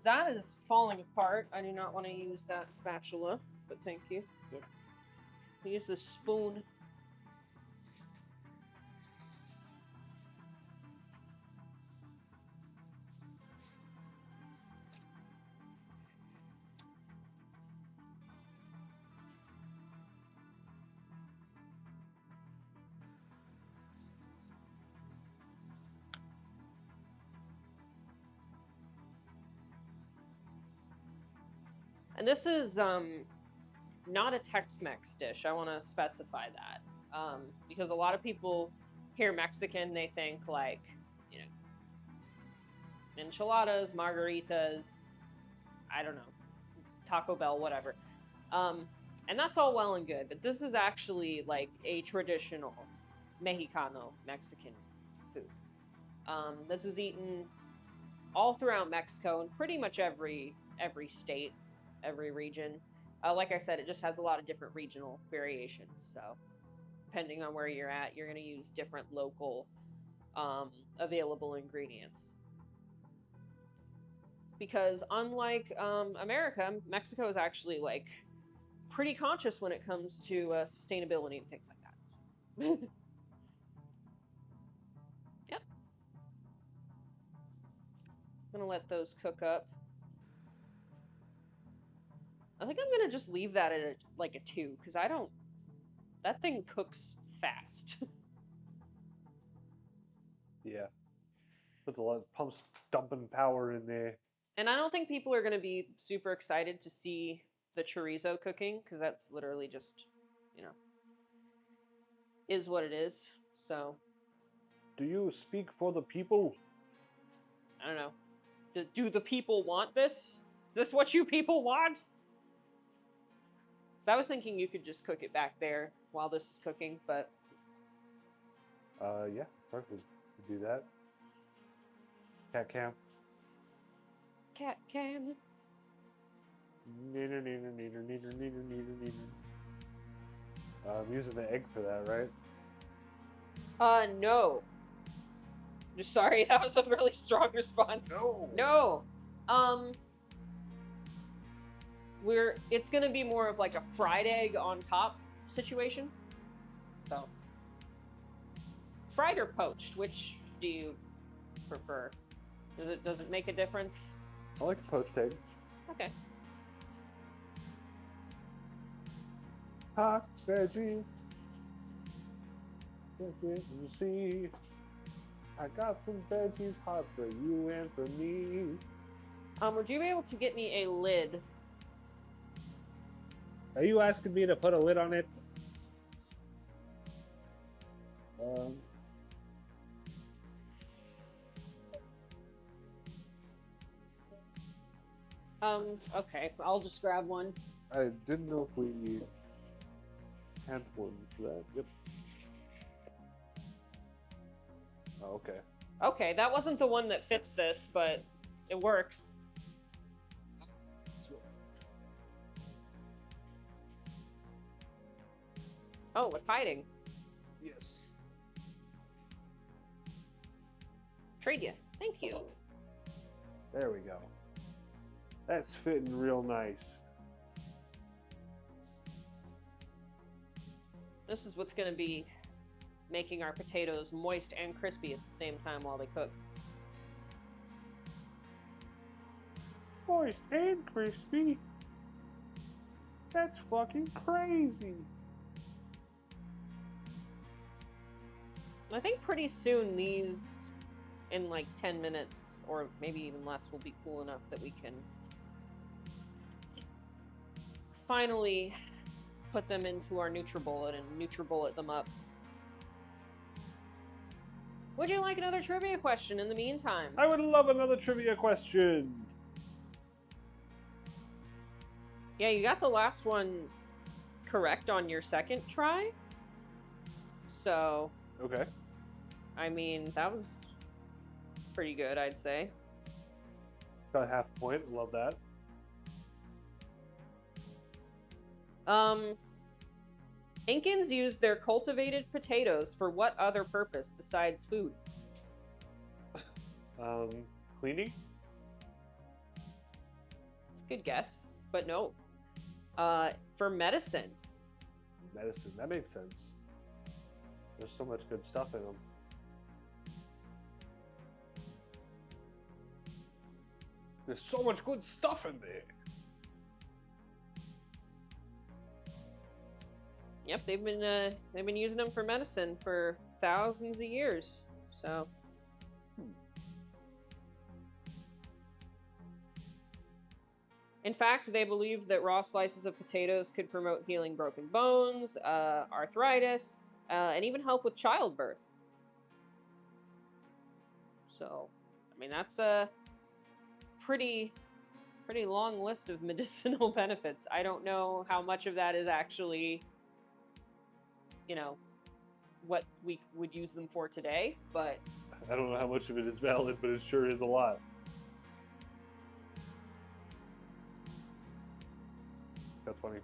That is falling apart. I do not want to use that spatula, but thank you. Yep. Use the spoon. And this is not a Tex-Mex dish. I want to specify that because a lot of people hear Mexican, they think like, you know, enchiladas, margaritas, I don't know, Taco Bell, whatever. And that's all well and good, but this is actually like a traditional Mexicano Mexican food. This is eaten all throughout Mexico and pretty much every state, every region. Like I said, it just has a lot of different regional variations. So depending on where you're at, you're going to use different local available ingredients. Because unlike America, Mexico is actually like pretty conscious when it comes to sustainability and things like that. Yep. I'm gonna let those cook up. I think I'm gonna just leave that at like a 2 because I don't. That thing cooks fast. Yeah. Puts a lot of pumps dumping power in there. And I don't think people are gonna be super excited to see the chorizo cooking because that's literally just, you know, is what it is. So. Do you speak for the people? I don't know. Do the people want this? Is this what you people want? So I was thinking you could just cook it back there while this is cooking, but... Yeah, perfect. Do that. Cat cam. Cat cam. Neater. I'm using the egg for that, right? No. Just sorry, that was a really strong response. No. It's gonna be more of like a fried egg on top situation. So. Fried or poached, which do you prefer? Does it make a difference? I like poached egg. Okay. Hot veggie. You see. I got some veggies hot for you and for me. Would you be able to get me a lid? Are you asking me to put a lid on it? Um, Okay, I'll just grab one. I didn't know if we had one for that. Yep. Oh, okay. Okay, that wasn't the one that fits this, but it works. Oh, it's hiding. Yes. Trade you. Thank you. There we go. That's fitting real nice. This is what's going to be making our potatoes moist and crispy at the same time while they cook. Moist and crispy. That's fucking crazy. I think pretty soon these, in like 10 minutes, or maybe even less, will be cool enough that we can finally put them into our NutriBullet and NutriBullet them up. Would you like another trivia question in the meantime? I would love another trivia question. Yeah, you got the last one correct on your second try. So, Okay. I mean, that was pretty good, I'd say. Got half a point. Love that. Incans used their cultivated potatoes for what other purpose besides food? Cleaning? Good guess, but no. For medicine. Medicine. That makes sense. There's so much good stuff in them. There's so much good stuff in there. Yep, they've been using them for medicine for thousands of years. So. In fact, they believed that raw slices of potatoes could promote healing broken bones, arthritis, and even help with childbirth. So, I mean, that's a pretty long list of medicinal benefits. I don't know how much of that is actually, you know, what we would use them for today, but I don't know how much of it is valid, but it sure is a lot. That's funny.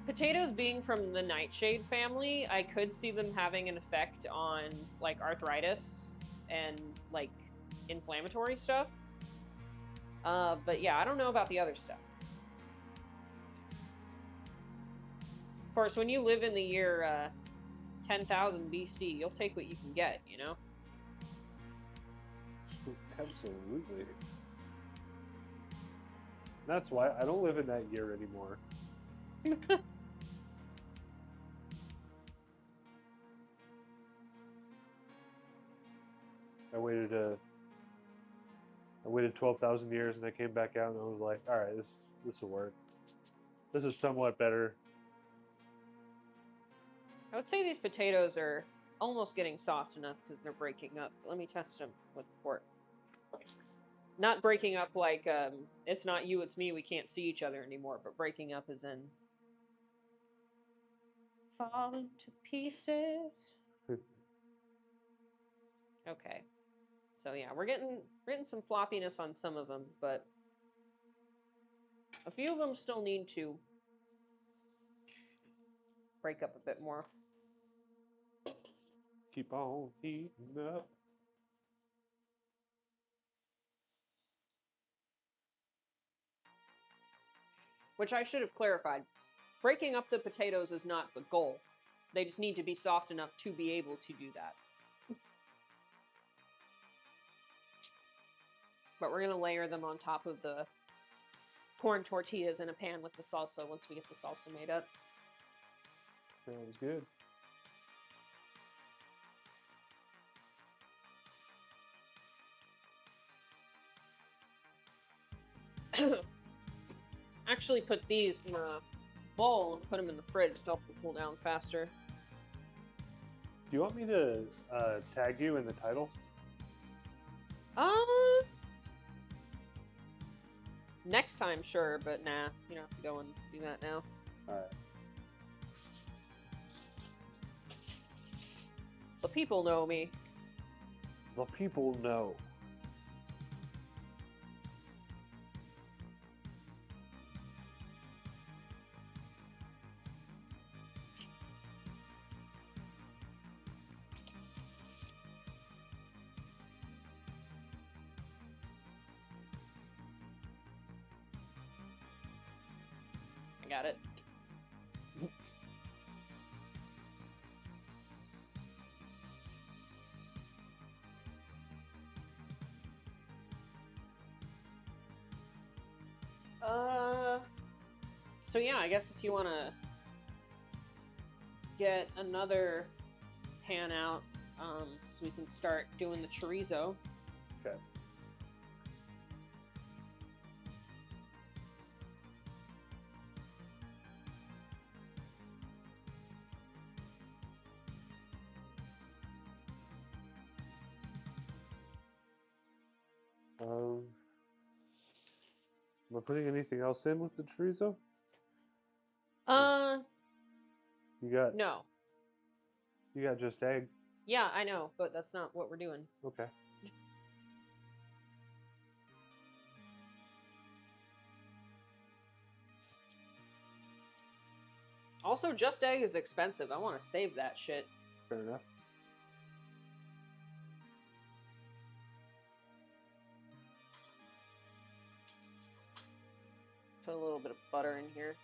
Potatoes being from the nightshade family, I could see them having an effect on like arthritis and like inflammatory stuff. But yeah, I don't know about the other stuff. Of course, when you live in the year 10,000 BC, you'll take what you can get, you know? Absolutely. That's why I don't live in that year anymore. I waited 12,000 years and I came back out and I was like, all right, this will work. This is somewhat better. I would say these potatoes are almost getting soft enough because they're breaking up. Let me test them with a fork. Not breaking up like it's not you, it's me, we can't see each other anymore, but breaking up as in falling to pieces. Okay. So yeah, we're getting some floppiness on some of them, but a few of them still need to break up a bit more. Keep on heating up. Which I should have clarified. Breaking up the potatoes is not the goal. They just need to be soft enough to be able to do that. But we're going to layer them on top of the corn tortillas in a pan with the salsa once we get the salsa made up. Sounds good. Actually, put these in a bowl and put them in the fridge to help them cool down faster. Do you want me to tag you in the title? Next time, sure, but nah, you don't have to go and do that now. Alright. The people know me. The people know. I got it. So yeah, I guess if you want to get another pan out, so we can start doing the chorizo. Okay. Am I putting anything else in with the chorizo? You got No. You got just egg. Yeah, I know, but that's not what we're doing. Okay. Also, just egg is expensive. I want to save that shit. Fair enough. Put a little bit of butter in here.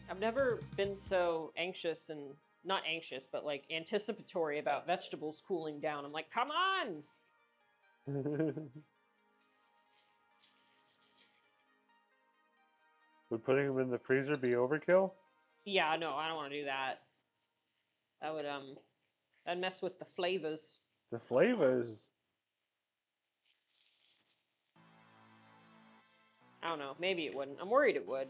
I've never been so anxious and not anxious, but like anticipatory about vegetables cooling down. I'm like, come on! Would putting them in the freezer be overkill? Yeah, no, I don't want to do that. That would that'd mess with the flavors. The flavors. I don't know. Maybe it wouldn't. I'm worried it would.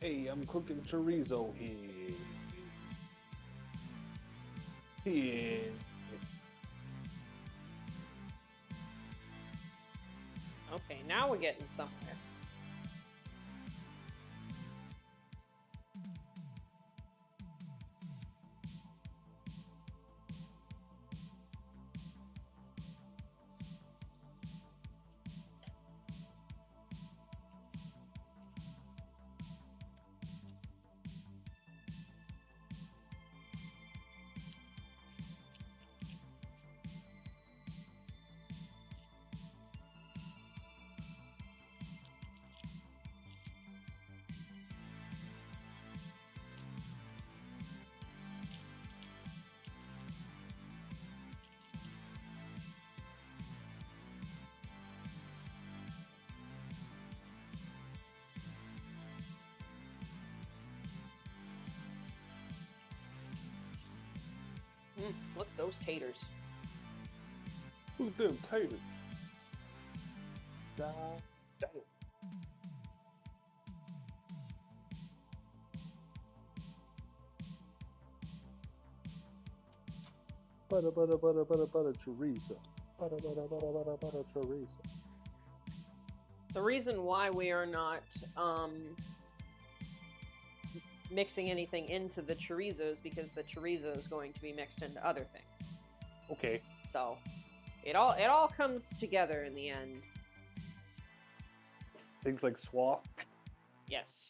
Hey, I'm cooking chorizo here. Here. Okay, now we're getting somewhere. Look at those taters. Look at them taters. God damn. Butter chorizo. Chorizo. The reason why we are not mixing anything into the chorizo is because the chorizo is going to be mixed into other things. Okay. So it all comes together in the end. Things like swa. Yes.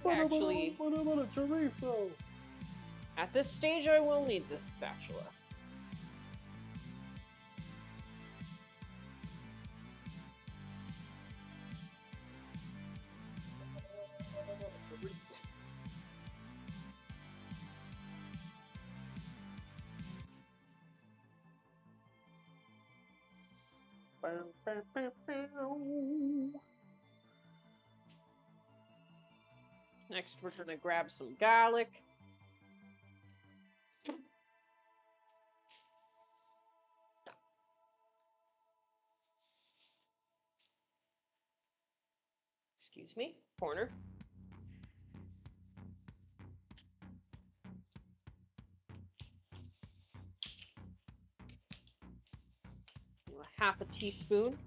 Actually, chorizo. at this stage, I will need this spatula. Next, we're gonna grab some garlic. Excuse me, corner. Half a teaspoon.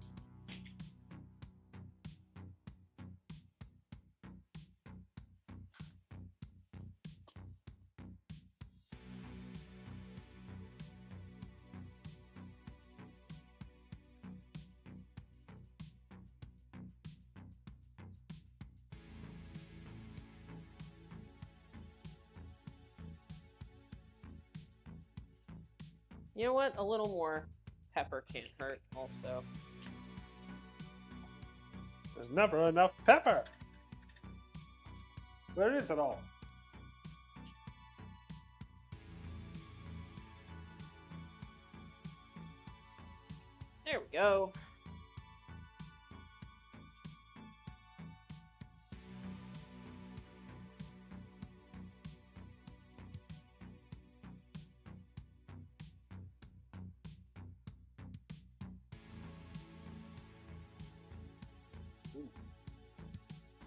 You know what? A little more pepper can't hurt, also. There's never enough pepper. Where is it all? There we go.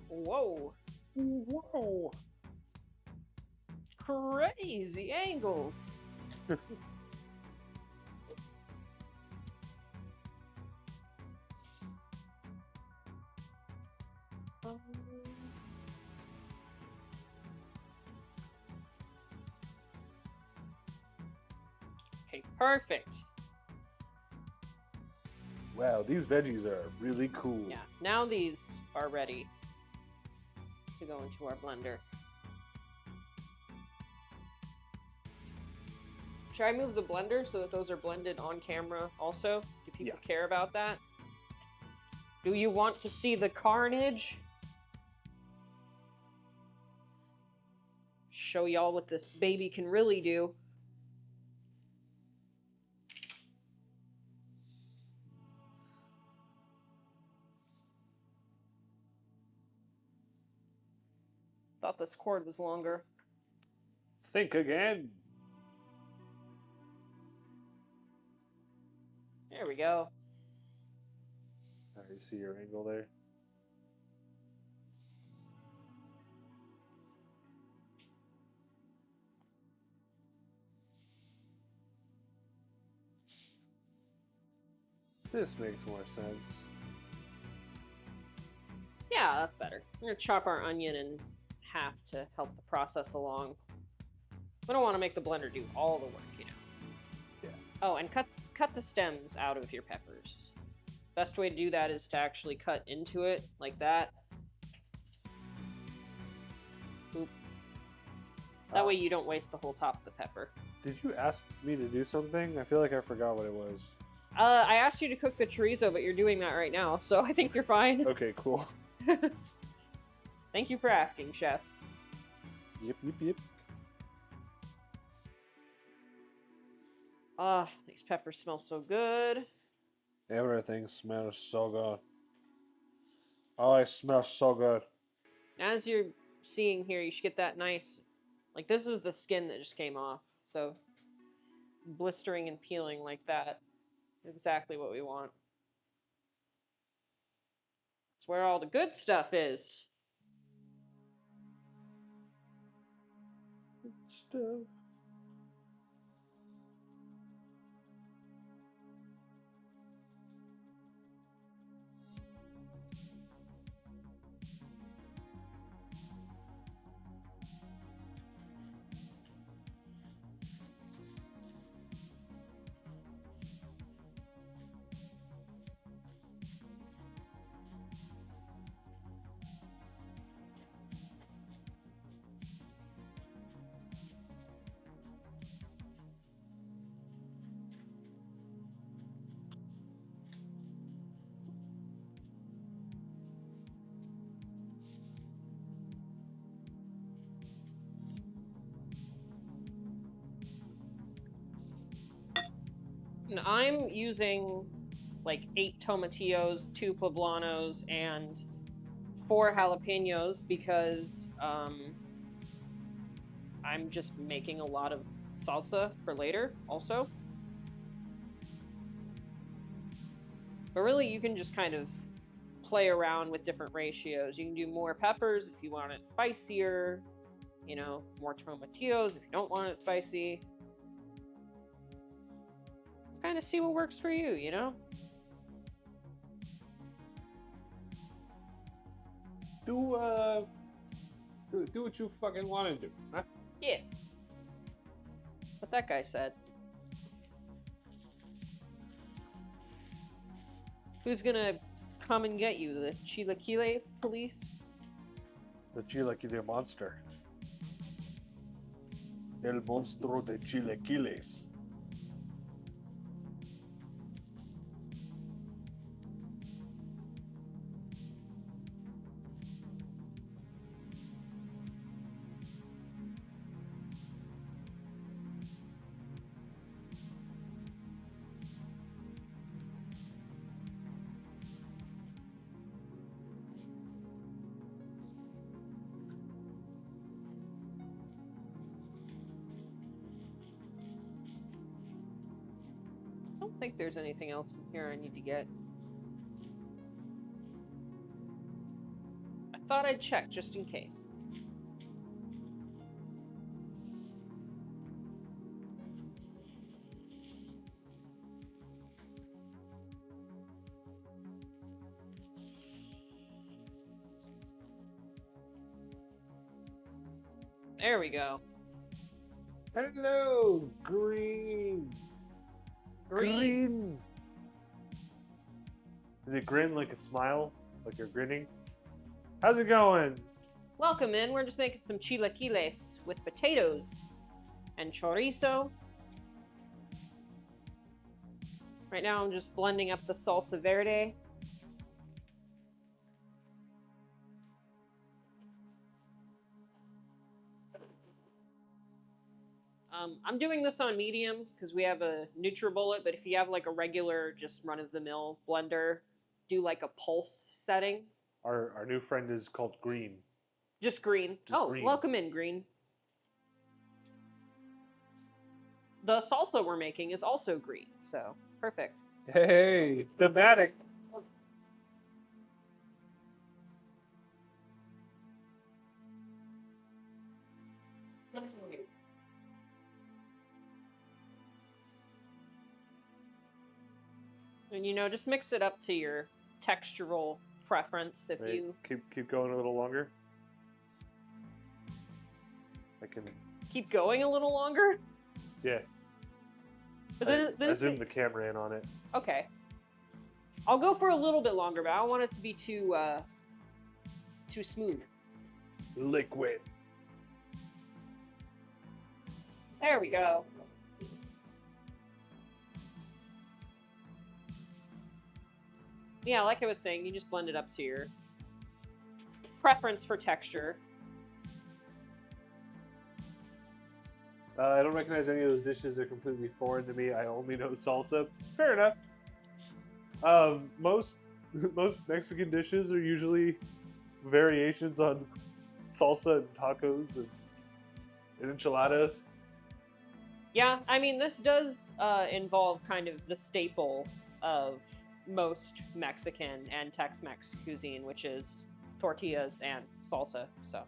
Whoa. Whoa. Crazy angles. Okay, perfect. Wow, these veggies are really cool. Yeah, now these are ready to go into our blender. Should I move the blender so that those are blended on camera also? Do people care about that? Do you want to see the carnage? Show y'all what this baby can really do. Thought this cord was longer. Think again. There we go. You see your angle there? This makes more sense. Yeah, that's better. We're gonna chop our onion in half to help the process along. We don't want to make the blender do all the work, you know. Yeah. Oh, and cut the stems out of your peppers. Best way to do that is to actually cut into it like that. Oop. That way you don't waste the whole top of the pepper. Did you ask me to do something? I feel like I forgot what it was. I asked you to cook the chorizo, but you're doing that right now, so I think you're fine. Okay, cool. Thank you for asking, Chef. Yep, yep, yep. Ah, these peppers smell so good. Everything smells so good. Oh, it smells so good. As you're seeing here, you should get that nice, like this is the skin that just came off, so blistering and peeling like that Exactly what we want. It's where all the good stuff is. Stuff. And I'm using like 8 tomatillos, 2 poblanos, and 4 jalapenos because I'm just making a lot of salsa for later also. But really, you can just kind of play around with different ratios. You can do more peppers if you want it spicier, you know, more tomatillos if you don't want it spicy. Kind of see what works for you, you know? Do what you fucking want to do, huh? Yeah. What that guy said. Who's gonna come and get you? The Chilaquile police? The Chilaquile monster. El monstruo de Chilaquiles. I don't think there's anything else in here I need to get. I thought I'd check just in case. There we go. Hello, green. Green. Is it grin like a smile? Like you're grinning? How's it going? Welcome in. We're just making some chilaquiles with potatoes and chorizo. Right now I'm just blending up the salsa verde. I'm doing this on medium because we have a NutriBullet, but if you have like a regular, just run-of-the-mill blender, do like a pulse setting. Our new friend is called Green. Just green. Just green. Welcome in, Green. The salsa we're making is also green, so perfect. Hey, thematic. And you know, just mix it up to your textural preference. If Wait, you keep going a little longer. I can. keep going a little longer, Yeah. but I zoomed the camera in on it. Okay. I'll go for a little bit longer, but I don't want it to be too smooth. Liquid. There we go. Yeah, like I was saying, you just blend it up to your preference for texture. I don't recognize any of those dishes. They're completely foreign to me. I only know salsa. Fair enough. Most Mexican dishes are usually variations on salsa and tacos and enchiladas. Yeah, I mean, this does involve kind of the staple of most Mexican and Tex-Mex cuisine, which is tortillas and salsa. So,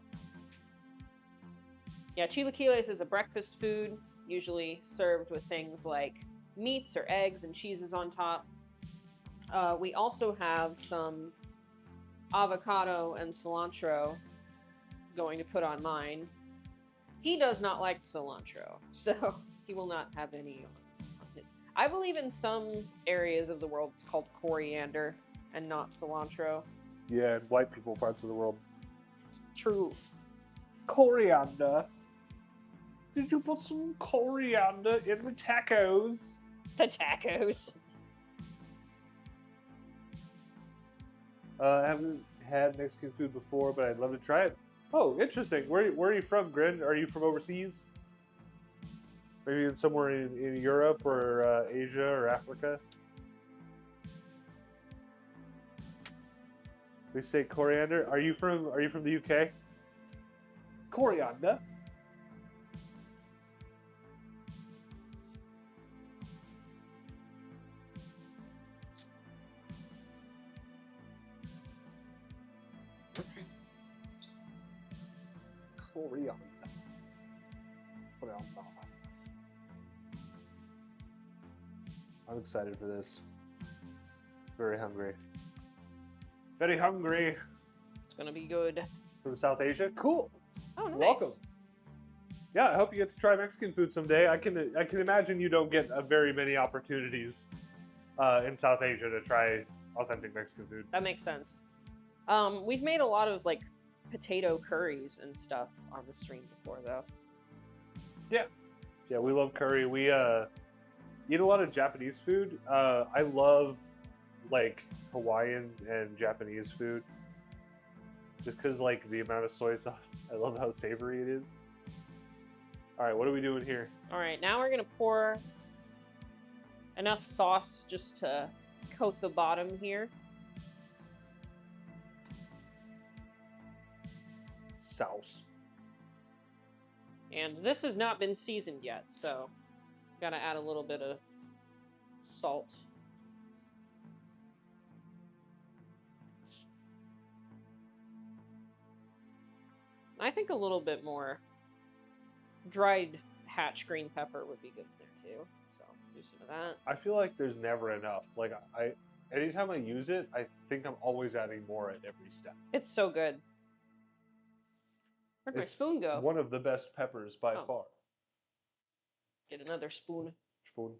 yeah, chilaquiles is a breakfast food, usually served with things like meats or eggs and cheeses on top. We also have some avocado and cilantro going to put on mine. He does not like cilantro, so he will not have any on his. I believe in some areas of the world it's called coriander and not cilantro. Yeah, in white people parts of the world. True. Coriander. Did you put some coriander in the tacos? The tacos. I haven't had Mexican food before, but I'd love to try it. Oh, interesting. Where are you from, Grin? Are you from overseas? Maybe somewhere in Europe or Asia or Africa? We say coriander. Are you from the UK? Coriander. Coriander. I'm excited for this. Very hungry. Very hungry. It's gonna be good. From South Asia? Cool. Oh, nice. Welcome. Yeah, I hope you get to try Mexican food someday. I can imagine you don't get very many opportunities in South Asia to try authentic Mexican food. That makes sense. We've made a lot of like potato curries and stuff on the stream before, though. Yeah, we love curry. We eat a lot of Japanese food. I love like Hawaiian and Japanese food. Just because like the amount of soy sauce. I love how savory it is. Alright, what are we doing here? Alright, now we're gonna pour enough sauce just to coat the bottom here. Sauce. And this has not been seasoned yet, so gotta add a little bit of salt. I think a little bit more dried hatch green pepper would be good in there too. So do some of that. I feel like there's never enough. Like anytime I use it, I think I'm always adding more at every step. It's so good. Where'd my spoon go? One of the best peppers by far. Get another spoon. Spoon.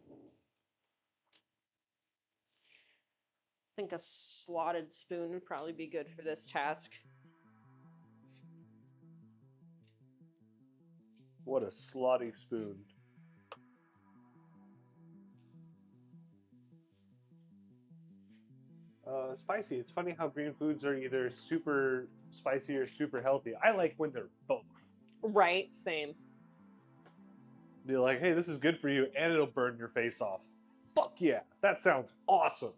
I think a slotted spoon would probably be good for this task. What a slotty spoon. Spicy. It's funny how green foods are either super spicy or super healthy. I like when they're both. Right, same. Be like, hey, this is good for you, and it'll burn your face off. Fuck yeah, that sounds awesome.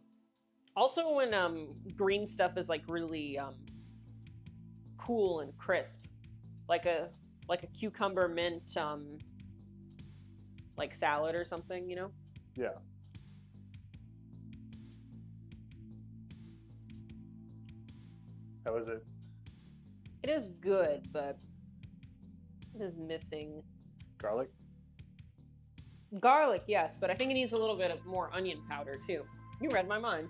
Also, when green stuff is like really cool and crisp, like a cucumber mint like salad or something, you know? Yeah. How is it? It is good, but it is missing Garlic? garlic, yes, but I think it needs a little bit of more onion powder too. You read my mind.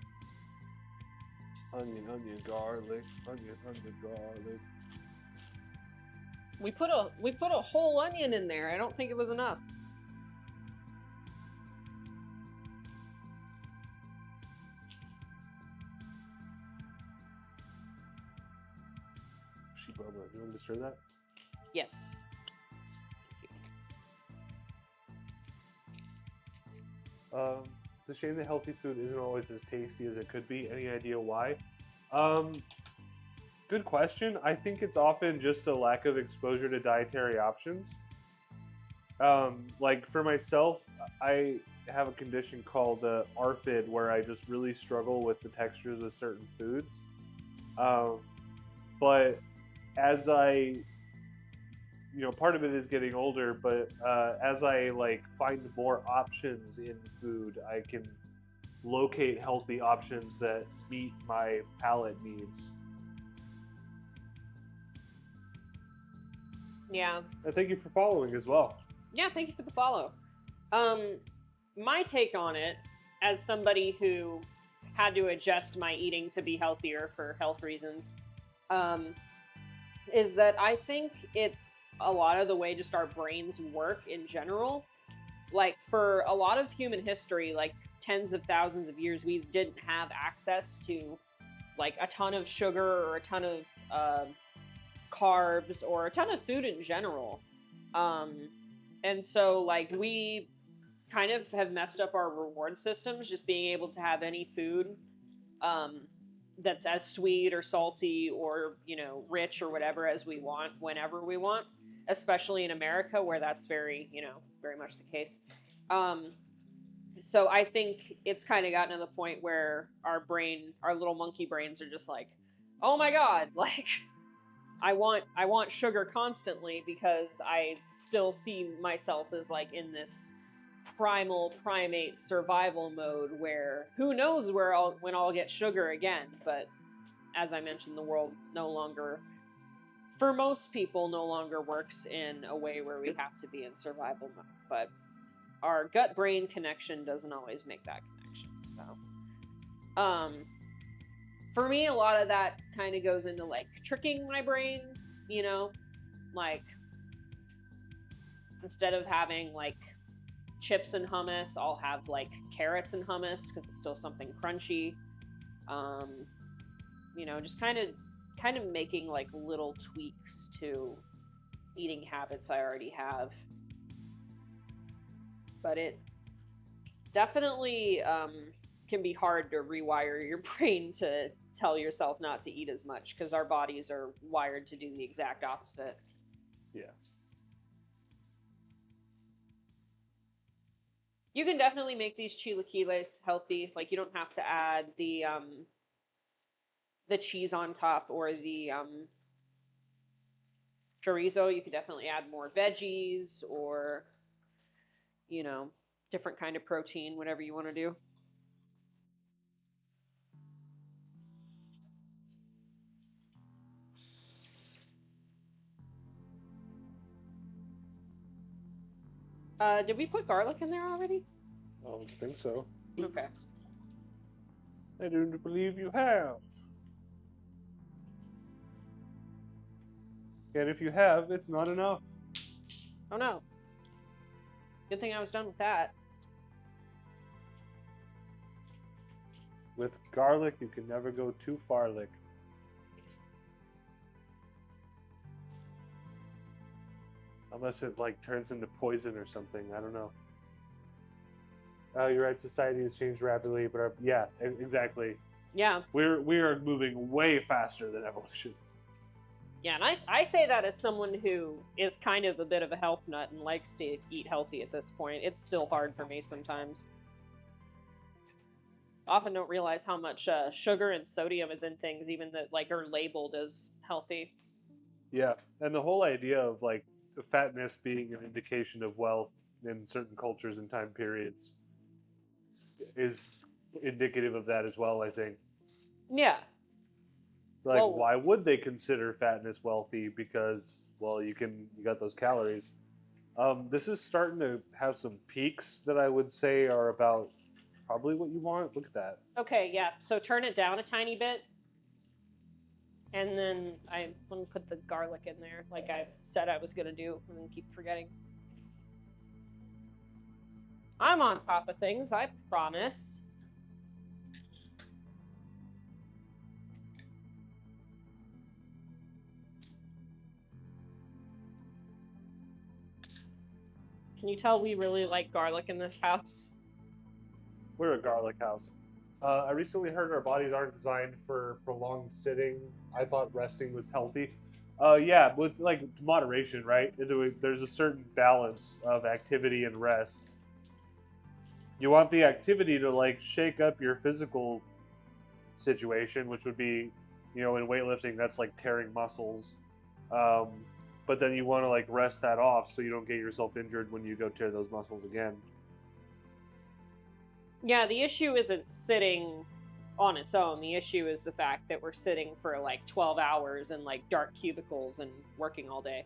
Onion, garlic, onion, garlic. We put a whole onion in there. I don't think it was enough. You want me to stir that? Yes. It's a shame that healthy food isn't always as tasty as it could be. Any idea why? Good question. I think it's often just a lack of exposure to dietary options. Like for myself, I have a condition called ARFID where I just really struggle with the textures of certain foods. But as I part of it is getting older, but as I like find more options in food, I can locate healthy options that meet my palate needs. Yeah. I thank you for following as well. Yeah, thank you for the follow. My take on it, as somebody who had to adjust my eating to be healthier for health reasons, is that I think it's a lot of the way just our brains work in general. Like, for a lot of human history, like tens of thousands of years, we didn't have access to like a ton of sugar or a ton of carbs or a ton of food in general. And so, like, we kind of have messed up our reward systems just being able to have any food um, that's as sweet or salty or, rich or whatever as we want whenever we want, especially in America where that's very, very much the case. Um, so I think it's kind of gotten to the point where our little monkey brains are just like, oh my God, like, I want sugar constantly because I still see myself as like in this primal primate survival mode where who knows when I'll get sugar again. But as I mentioned, the world no longer, for most people, no longer works in a way where we have to be in survival mode. But our gut brain connection doesn't always make that connection. So for me, a lot of that kind of goes into like tricking my brain, like instead of having like chips and hummus, I'll have like carrots and hummus because it's still something crunchy. Just kind of making like little tweaks to eating habits I already have. But it definitely can be hard to rewire your brain to tell yourself not to eat as much because our bodies are wired to do the exact opposite. Yeah. You can definitely make these chilaquiles healthy. Like, you don't have to add the cheese on top or the chorizo. You could definitely add more veggies or different kind of protein, whatever you want to do. Did we put garlic in there already? I don't think so. Okay. I don't believe you have. And if you have, it's not enough. Oh no. Good thing I was done with that. With garlic, you can never go too far, lick. Unless it like turns into poison or something. I don't know. You're right. Society has changed rapidly, but yeah, exactly. Yeah. We are moving way faster than evolution. Yeah, and I say that as someone who is kind of a bit of a health nut and likes to eat healthy at this point. It's still hard for me sometimes. Often don't realize how much sugar and sodium is in things, even that like are labeled as healthy. Yeah, and the whole idea of like fatness being an indication of wealth in certain cultures and time periods is indicative of that as well, I think. Yeah. Like, Well, why would they consider fatness wealthy? Because, well, you got those calories. This is starting to have some peaks that I would say are about probably what you want. Look at that. okay, yeah. So turn it down a tiny bit. And then let me put the garlic in there like I said I was going to do and then keep forgetting. I'm on top of things, I promise. Can you tell we really like garlic in this house? We're a garlic house. I recently heard our bodies aren't designed for prolonged sitting. I thought resting was healthy. Yeah, with like moderation, right? There's a certain balance of activity and rest. You want the activity to like shake up your physical situation, which would be, in weightlifting, that's like tearing muscles. Um, but then you want to like rest that off so you don't get yourself injured when you go tear those muscles again. Yeah, the issue isn't sitting on its own. The issue is the fact that we're sitting for like 12 hours in like dark cubicles and working all day.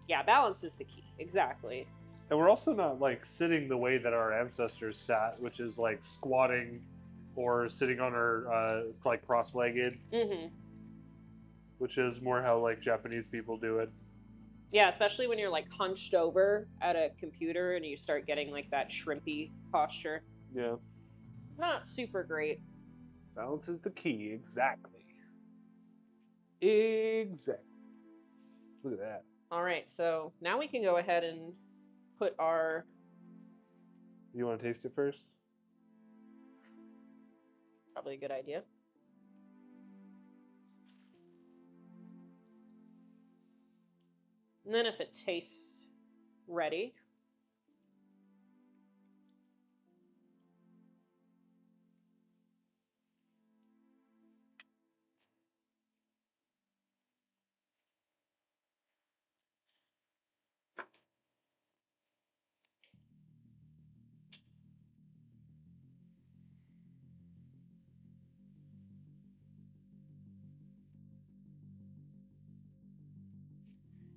Yeah, balance is the key. Exactly. And we're also not like sitting the way that our ancestors sat, which is like squatting or sitting on our like cross-legged, Mm-hmm. which is more how like Japanese people do it. Yeah, especially when you're like hunched over at a computer and you start getting like that shrimpy posture. Yeah. Not super great. Balance is the key, exactly. Exactly. Look at that. All right, so now we can go ahead and put our. You want to taste it first? Probably a good idea. And then if it tastes ready,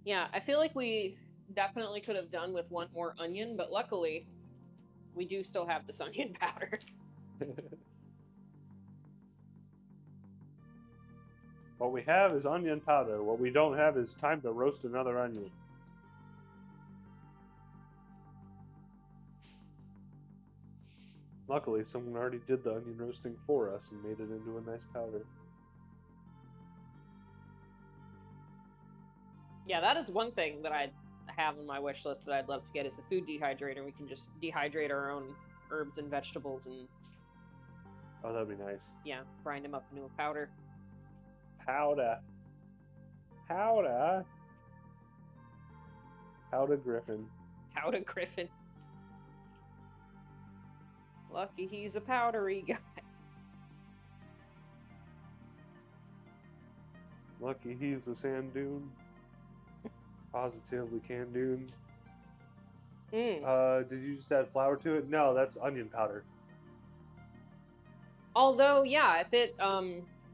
yeah, I feel like we definitely could have done with one more onion, but luckily we do still have this onion powder. What we have is onion powder. What we don't have is time to roast another onion. Luckily, someone already did the onion roasting for us and made it into a nice powder. Yeah, that is one thing that I have on my wish list that I'd love to get is a food dehydrator. We can just dehydrate our own herbs and vegetables and Oh, that'd be nice. yeah, grind them up into a powder. Powder. Powder. Powder Griffin. Powder Griffin. Lucky he's a powdery guy. Lucky he's a sand dune. Positively can dune. Did you just add flour to it? No, that's onion powder. Although, yeah, if it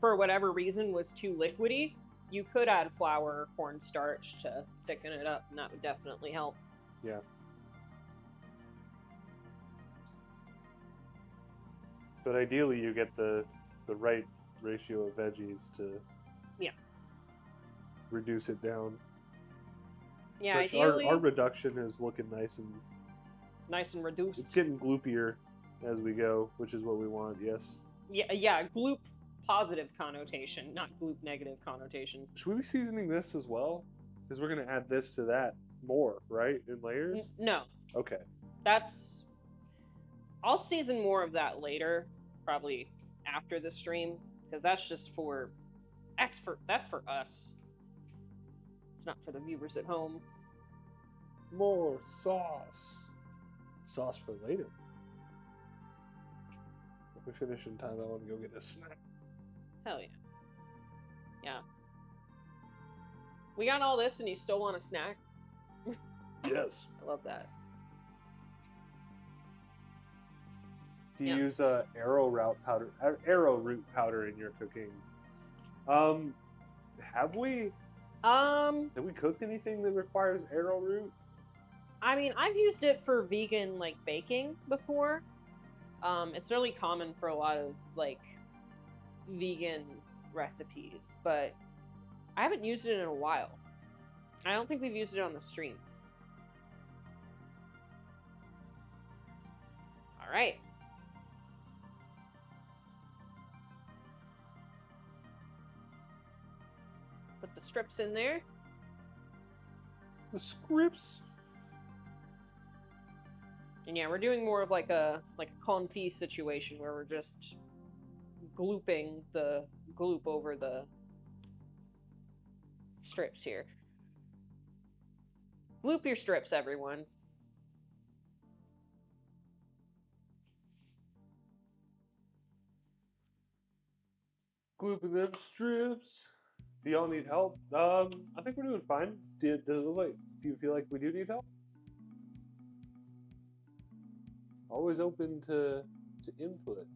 for whatever reason was too liquidy, you could add flour or cornstarch to thicken it up, and that would definitely help. Yeah. But ideally, you get the right ratio of veggies to reduce it down. Yeah, Which ideally our reduction is looking nice and reduced. it's getting gloopier as we go, which is what we want. Yes. Yeah, gloop positive connotation, not gloop negative connotation. Should we be seasoning this as well? Because we're gonna add this to that more, right? In layers. No, Okay. that's. I'll season more of that later, probably after the stream, because that's just for. That's for us. It's not for the viewers at home. More sauce. Sauce for later. If we finish in time, I want to go get a snack. Hell yeah. Yeah. We got all this and you still want a snack? Yes. I love that. Do you Yeah. use arrowroot powder in your cooking? Have we cooked anything that requires arrowroot? I mean, I've used it for vegan like baking before. It's really common for a lot of like vegan recipes, but I haven't used it in a while. I don't think we've used it on the stream. All right. Put the strips in there. The scripts. And yeah, we're doing more of like a confit situation where we're just glooping the gloop over the strips here. Gloop your strips, everyone. Glooping them strips. Do y'all need help? I think we're doing fine. Does it look like? Do you feel like we do need help? Always open to input.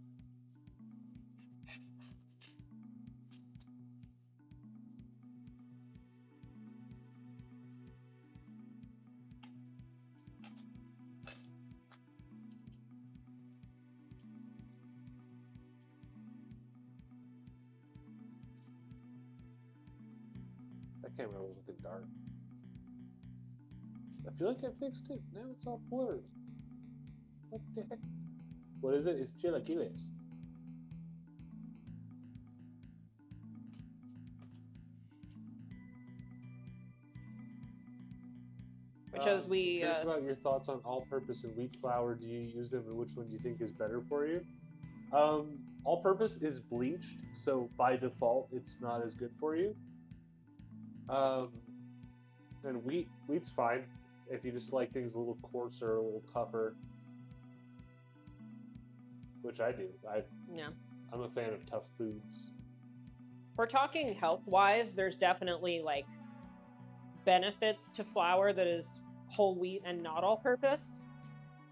That camera was looking dark. I feel like I fixed it. Now it's all blurred. What the heck? What is it? It's Chilaquiles. Which as we Curious about your thoughts on all-purpose and wheat flour. Do you use them, and which one do you think is better for you? All-purpose is bleached, so by default, it's not as good for you. And wheat's fine if you just like things a little coarser, a little tougher, which I do. yeah. I'm a fan of tough foods. If we're talking health-wise, there's definitely like benefits to flour that is whole wheat and not all-purpose.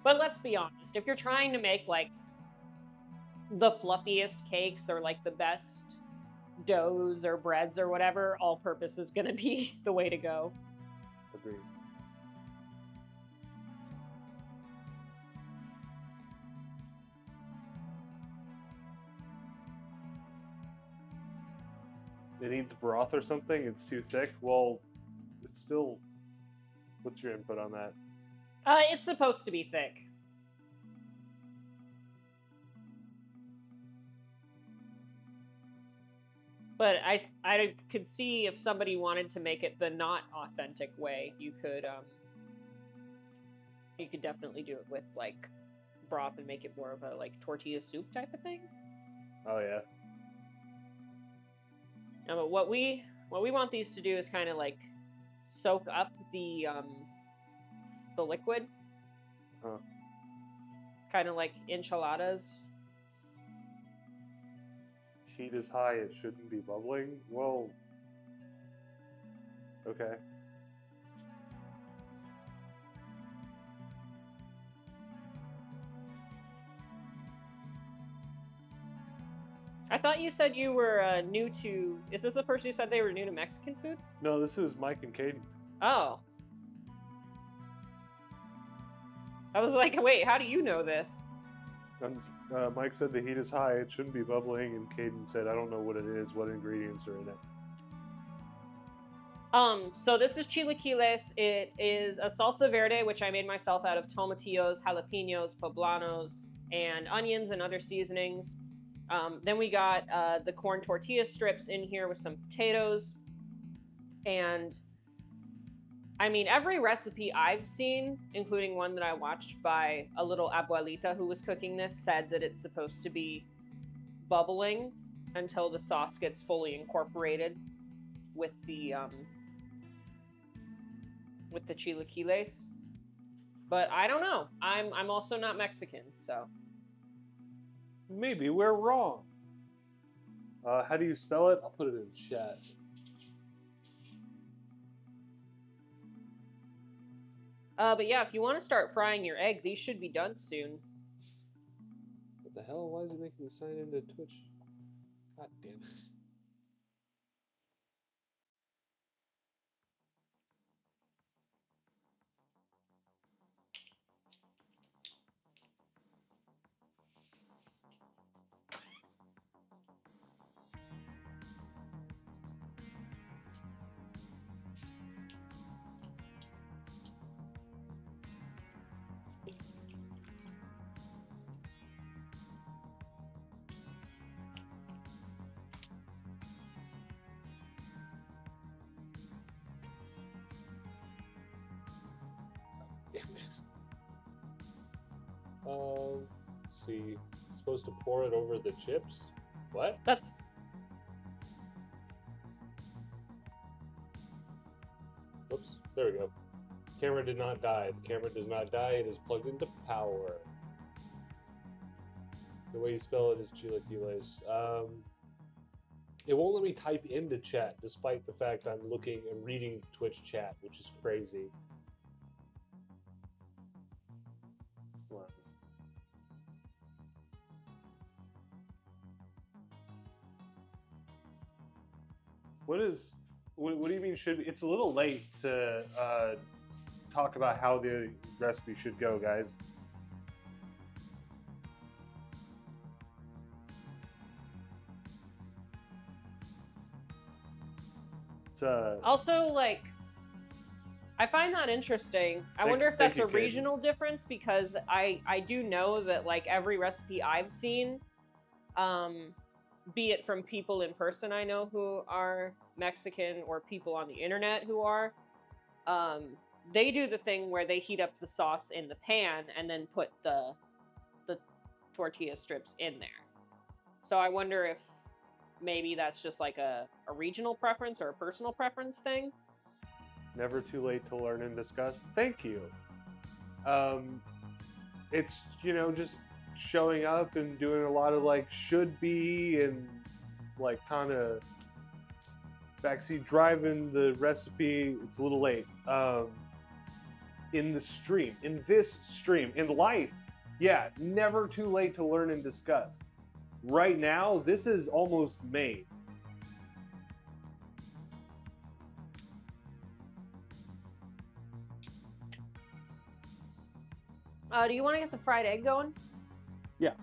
But let's be honest, if you're trying to make like the fluffiest cakes or like the best doughs or breads or whatever, all-purpose is going to be the way to go. Agreed. It needs broth or something. It's too thick. Well, it's still. What's your input on that? It's supposed to be thick. But I could see if somebody wanted to make it the not authentic way, you could definitely do it with like broth and make it more of a like tortilla soup type of thing. Oh yeah. No, but what we want these to do is kind of like soak up the liquid. Huh. Kind of like enchiladas. Heat is high, it shouldn't be bubbling. Well, okay. I thought you said you were new to. Is this the person who said they were new to Mexican food? No, this is Mike and Caden. Oh. I was like, wait, how do you know this? And, Mike said the heat is high, it shouldn't be bubbling, and Caden said, I don't know what it is, what ingredients are in it. So this is chilaquiles. It is a salsa verde, which I made myself out of tomatillos, jalapenos, poblanos, and onions and other seasonings. Then we got the corn tortilla strips in here with some potatoes. And I mean, every recipe I've seen, including one that I watched by a little abuelita who was cooking this, said that it's supposed to be bubbling until the sauce gets fully incorporated with the chilaquiles. But I don't know. I'm also not Mexican, so. Maybe we're wrong. How do you spell it? I'll put it in chat. But yeah, if you want to start frying your egg, these should be done soon. What the hell? Why is it making me sign into Twitch? God damn it. Let's see. Supposed to pour it over the chips? What? That's Oops. There we go. Camera did not die. The camera does not die. It is plugged into power. The way you spell it is chilaquiles. It won't let me type into chat, despite the fact I'm looking and reading Twitch chat, which is crazy. What? What do you mean should be? It's a little late to talk about how the recipe should go, guys. It's Also, like, I find that interesting. I wonder if that's a regional difference, because I do know that, like, every recipe I've seen, be it from people in person I know who are Mexican or people on the internet who are, they do the thing where they heat up the sauce in the pan and then put the tortilla strips in there. So I wonder if maybe that's just like a regional preference or a personal preference thing. never too late to learn and discuss. Thank you. It's, you know, just showing up and doing a lot of like should be and like kind of backseat driving the recipe. It's a little late. In the stream, in this stream, in life, yeah, never too late to learn and discuss. Right now, this is almost made. Do you want to get the fried egg going? Yeah.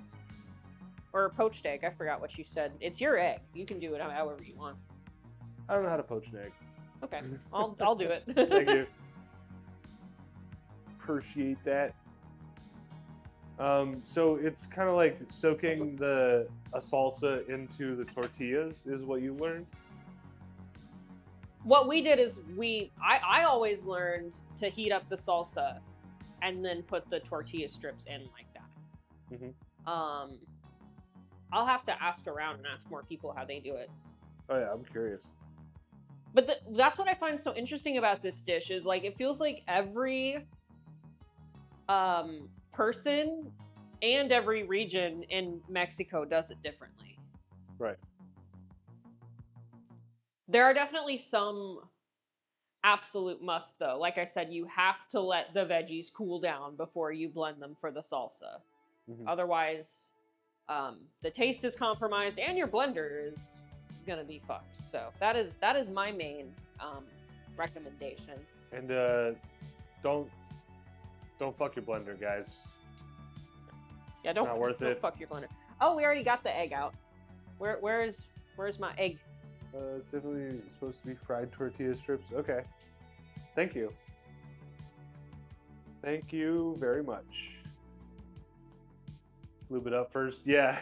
Or a poached egg? I forgot what you said. It's your egg. You can do it however you want. I don't know how to poach an egg. Okay, I'll do it. Thank you. Appreciate that. So it's kind of like soaking a salsa into the tortillas is what you learned? What we did is I always learned to heat up the salsa and then put the tortilla strips in like that. Mm-hmm. I'll have to ask around and ask more people how they do it. Oh yeah, I'm curious. But that's what I find so interesting about this dish is, like, it feels like every person and every region in Mexico does it differently. Right. There are definitely some absolute must, though. Like I said, you have to let the veggies cool down before you blend them for the salsa. Mm-hmm. Otherwise, the taste is compromised and your blender is gonna be fucked. So that is my main recommendation. And don't fuck your blender, guys. Yeah, It's not worth it. Fuck your blender. Oh, we already got the egg out. Where's my egg? It's definitely supposed to be fried tortilla strips. Okay. Thank you. Thank you very much. Lube it up first. Yeah.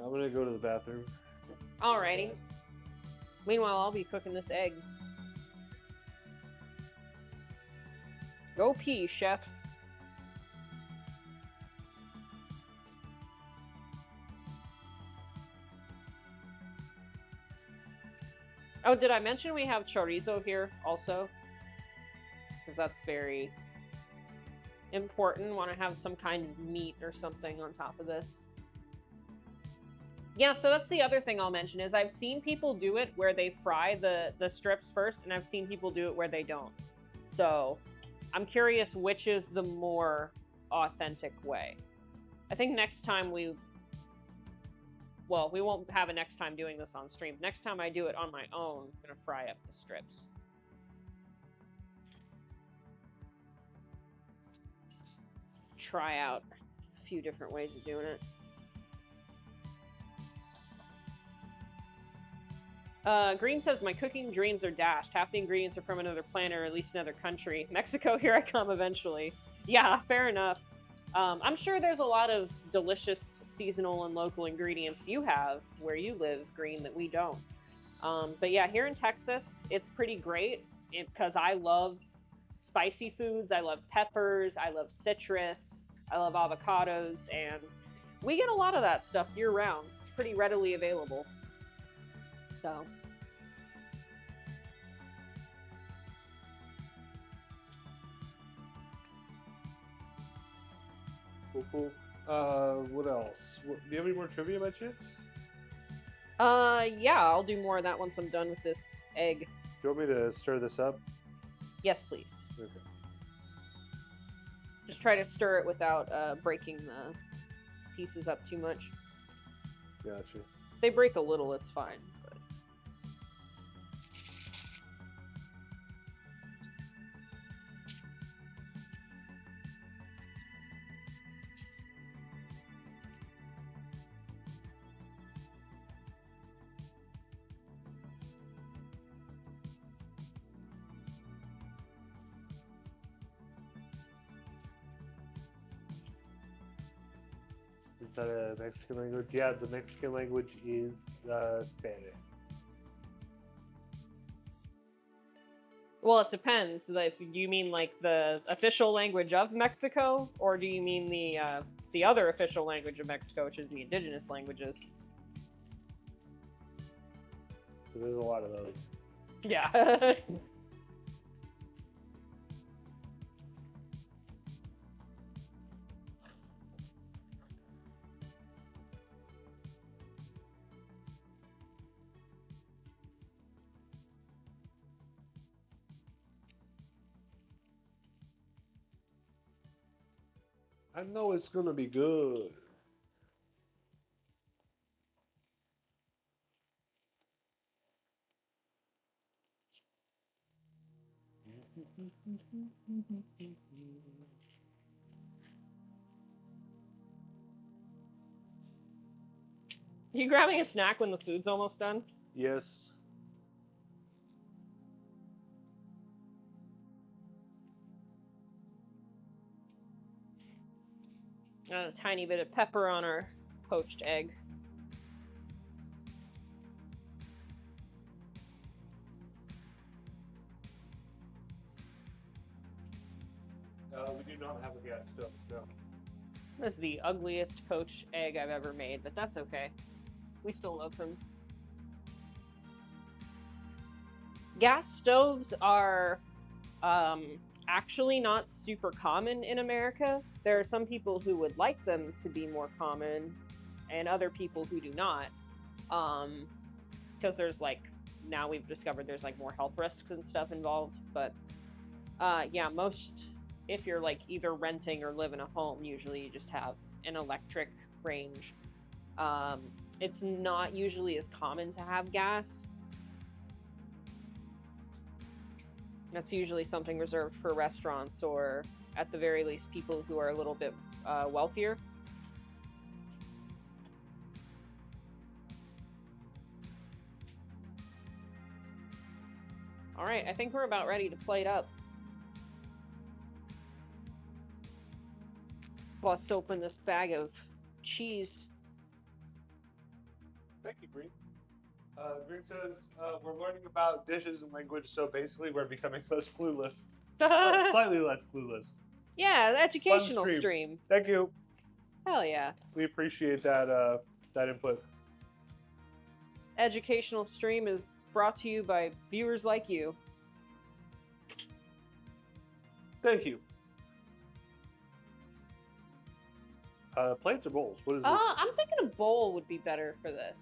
I'm gonna go to the bathroom. Alrighty. Meanwhile, I'll be cooking this egg. Go pee, chef. Oh, did I mention we have chorizo here also? Because that's very important. Want to have some kind of meat or something on top of this. Yeah, so that's the other thing I'll mention is I've seen people do it where they fry the strips first, and I've seen people do it where they don't. So I'm curious which is the more authentic way. I think next time we won't have a next time doing this on stream. Next time I do it on my own, I'm gonna fry up the strips. Try out a few different ways of doing it. Green says, my cooking dreams are dashed. Half the ingredients are from another planet or at least another country. Mexico, here I come eventually. Yeah, fair enough. I'm sure there's a lot of delicious seasonal and local ingredients you have where you live, Green, that we don't. But yeah, here in Texas, it's pretty great because I love spicy foods. I love peppers. I love citrus. I love avocados, and we get a lot of that stuff year round. It's pretty readily available. So. Cool. What else? Do you have any more trivia by chance? Yeah, I'll do more of that once I'm done with this egg. Do you want me to stir this up? Yes, please. Okay. Just try to stir it without breaking the pieces up too much. Gotcha. If they break a little, it's fine. But... Is that a Mexican language? Yeah, the Mexican language is Spanish. Well, it depends. Like, do you mean like the official language of Mexico, or do you mean the other official language of Mexico, which is the indigenous languages? So there's a lot of those. Yeah. I know it's gonna be good. You grabbing a snack when the food's almost done? Yes. A tiny bit of pepper on our poached egg. We do not have a gas stove, no. That's the ugliest poached egg I've ever made, but that's okay. We still love them. Gas stoves are actually not super common in America. There are some people who would like them to be more common, and other people who do not. Because there's like, now we've discovered there's like more health risks and stuff involved. But yeah, most, if you're like either renting or live in a home, usually you just have an electric range. It's not usually as common to have gas. That's usually something reserved for restaurants, or at the very least people who are a little bit wealthier. All right, I think we're about ready to plate up. Bust open this bag of cheese. Thank you, Green. Green says, we're learning about dishes and language, so basically we're becoming less clueless. Slightly less clueless. Yeah, the educational Fun stream. Thank you. Hell yeah. We appreciate that that input. This educational stream is brought to you by viewers like you. Thank you. Plates or bowls? What is this? I'm thinking a bowl would be better for this.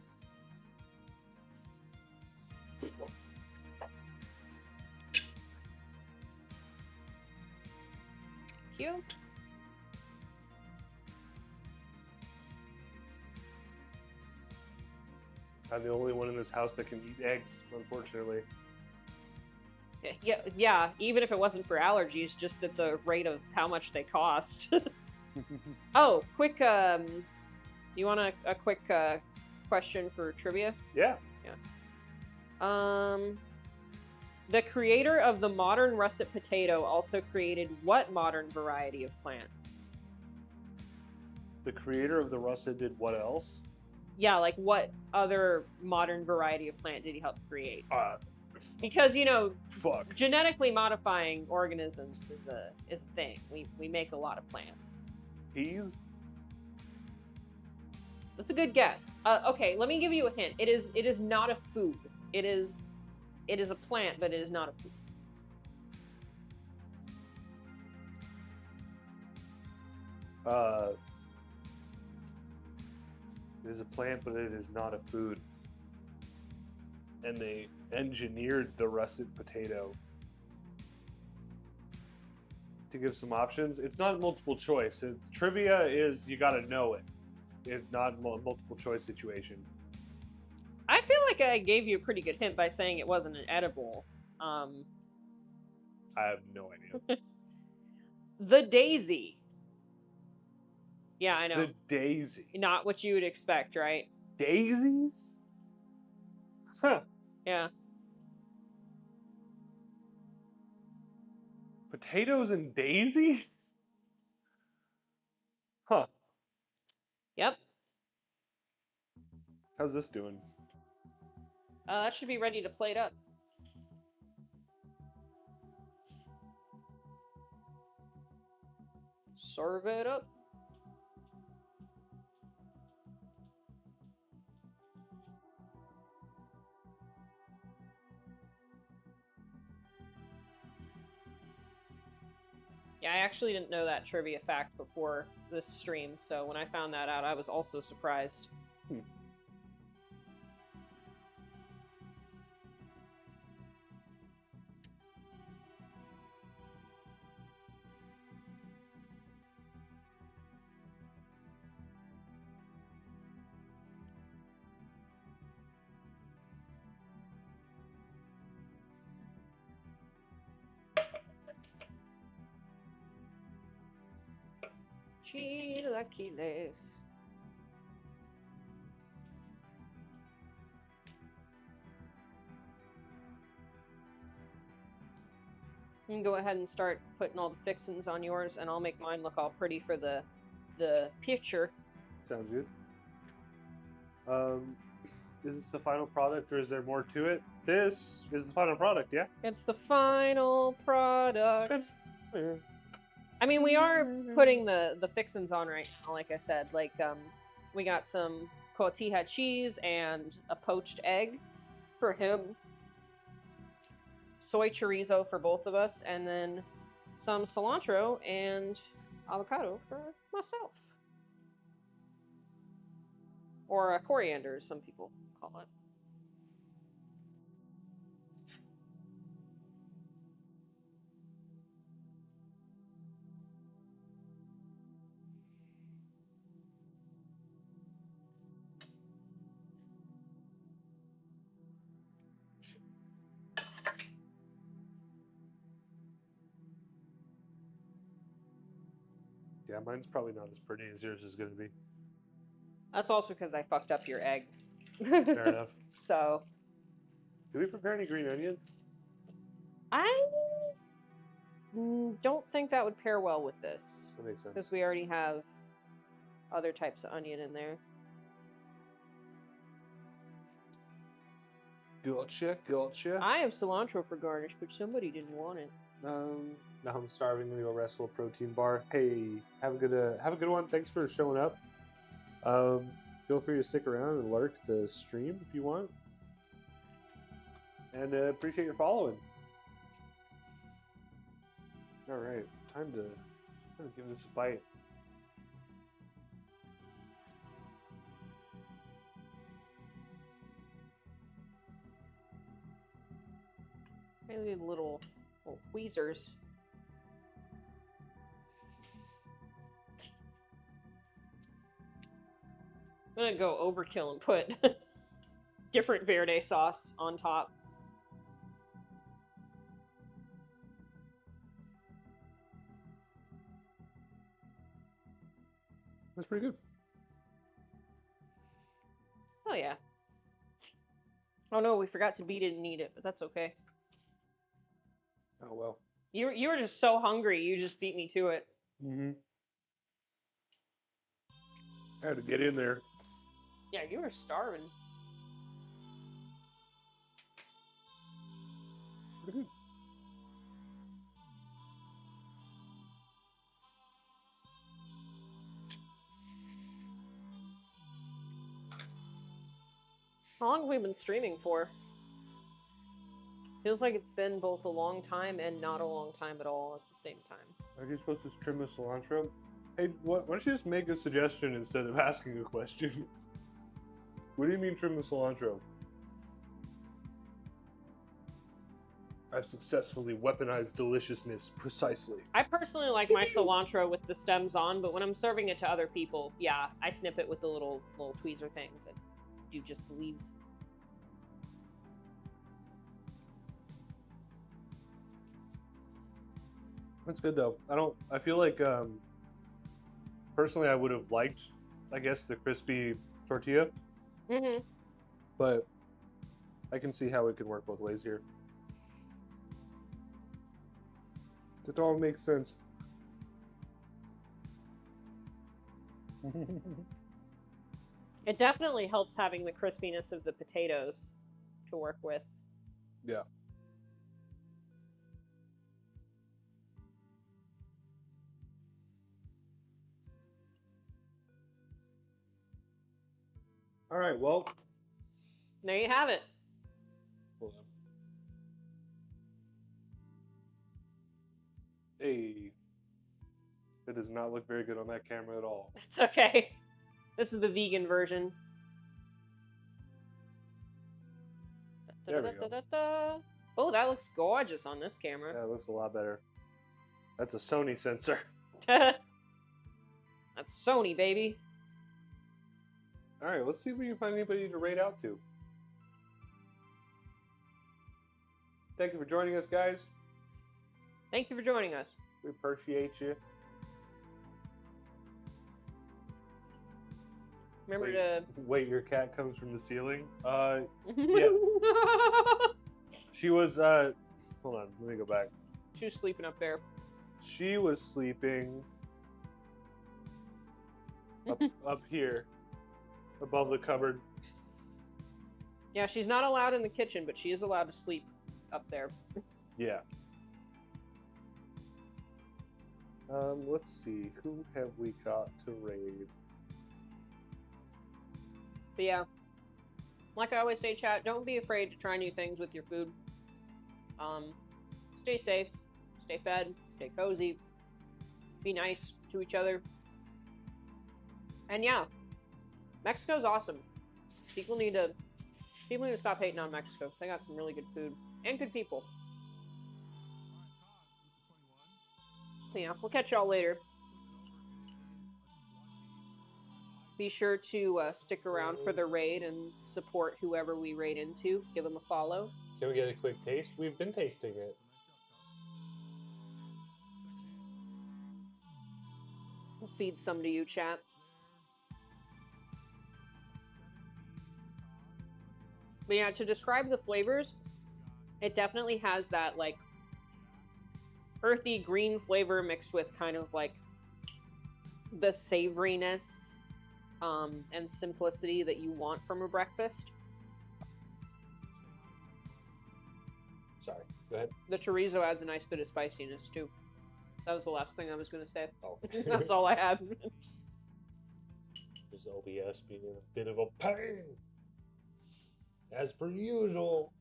Cute. I'm the only one in this house that can eat eggs, unfortunately. Yeah, even if it wasn't for allergies, just at the rate of how much they cost. Oh, quick, you want a quick question for trivia? Yeah. The creator of the modern russet potato also created what modern variety of plant? The creator of the russet did what else? Yeah, like what other modern variety of plant did he help create? Because, you know, Fuck. genetically modifying organisms is a thing. We make a lot of plants. Peas? That's a good guess. Okay, let me give you a hint. It is not a food. It is a plant, but it is not a food. It is a plant, but it is not a food. And they engineered the russet potato. To give some options, it's not multiple choice. Trivia is you gotta know it. It's not multiple choice situation. I feel like I gave you a pretty good hint by saying it wasn't an edible. I have no idea. The daisy. Yeah, I know. The daisy. Not what you would expect, right? Daisies? Huh. Yeah. Potatoes and daisies? Huh. Yep. How's this doing? That should be ready to plate up. Serve it up. Yeah, I actually didn't know that trivia fact before this stream, so when I found that out, I was also surprised. Chilaquiles. You can go ahead and start putting all the fixins on yours, and I'll make mine look all pretty for the picture. Sounds good. Is this the final product or is there more to it? This is the final product, yeah? It's the final product. Yeah. I mean, we are putting the fixins on right now, like I said. Like, we got some cotija cheese and a poached egg for him. Soy chorizo for both of us, and then some cilantro and avocado for myself. Or coriander, as some people call it. Yeah, mine's probably not as pretty as yours is going to be. That's also because I fucked up your egg. Fair enough. So, Do we prepare any green onion? I don't think that would pair well with this. That makes sense. Because we already have other types of onion in there. Gotcha. I have cilantro for garnish, but somebody didn't want it. Now I'm starving. I'm gonna go wrestle a protein bar. Hey, have a good one. Thanks for showing up. Feel free to stick around and lurk the stream if you want. And appreciate your following. All right, time to give this a bite. Maybe little tweezers. I'm gonna go overkill and put different verde sauce on top. That's pretty good. Oh yeah. Oh no, we forgot to beat it and eat it, but that's okay. Oh well. You were just so hungry, you just beat me to it. Mm-hmm. I had to get in there. Yeah, you were starving. Pretty good. How long have we been streaming for? Feels like it's been both a long time and not a long time at all at the same time. Are you supposed to trim with cilantro? Hey, why don't you just make a suggestion instead of asking a question? What do you mean trim with cilantro? I've successfully weaponized deliciousness precisely. I personally like my cilantro with the stems on, but when I'm serving it to other people, yeah, I snip it with the little tweezer things and do just the leaves. That's good though. I feel like personally I would have liked, I guess, the crispy tortilla, Mm-hmm. but I can see how it could work both ways here. It all makes sense. It definitely helps having the crispiness of the potatoes to work with. Yeah. All right, well, There you have it. hold on. Hey, it does not look very good on that camera at all. It's okay. This is the vegan version. There we go. Oh, that looks gorgeous on this camera. Yeah, it looks a lot better. That's a Sony sensor. That's Sony, baby. All right, let's see if we can find anybody to raid out to. Thank you for joining us, guys. Thank you for joining us. We appreciate you. Remember to... Wait, your cat comes from the ceiling? yeah. She was, hold on, let me go back. She was sleeping up there. She was sleeping up here, above the cupboard. Yeah, she's not allowed in the kitchen, but she is allowed to sleep up there. Yeah. Let's see, who have we got to raid? But yeah, like I always say, chat, don't be afraid to try new things with your food. Stay safe, stay fed, stay cozy, be nice to each other. And yeah, Mexico's awesome. People need to stop hating on Mexico, 'cause they got some really good food and good people. But yeah, we'll catch y'all later. Be sure to stick around for the raid and support whoever we raid into. Give them a follow. Can we get a quick taste? We've been tasting it. We'll feed some to you, chat. But yeah, to describe the flavors, it definitely has that like earthy green flavor mixed with kind of like the savoriness and simplicity that you want from a breakfast. Sorry, go ahead. The chorizo adds a nice bit of spiciness too. That was the last thing I was going to say. Oh. That's all I had. This OBS being a bit of a pain. As per usual.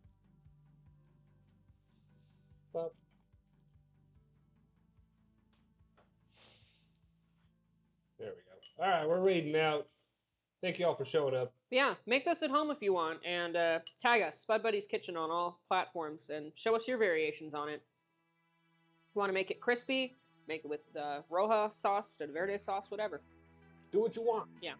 But there we go. All right, we're raiding out. Thank you all for showing up. Yeah, make this at home if you want, and tag us, Spud Buddy's Kitchen, on all platforms, and show us your variations on it. If you want to make it crispy, make it with Roja sauce, De Verde sauce, whatever. Do what you want. Yeah.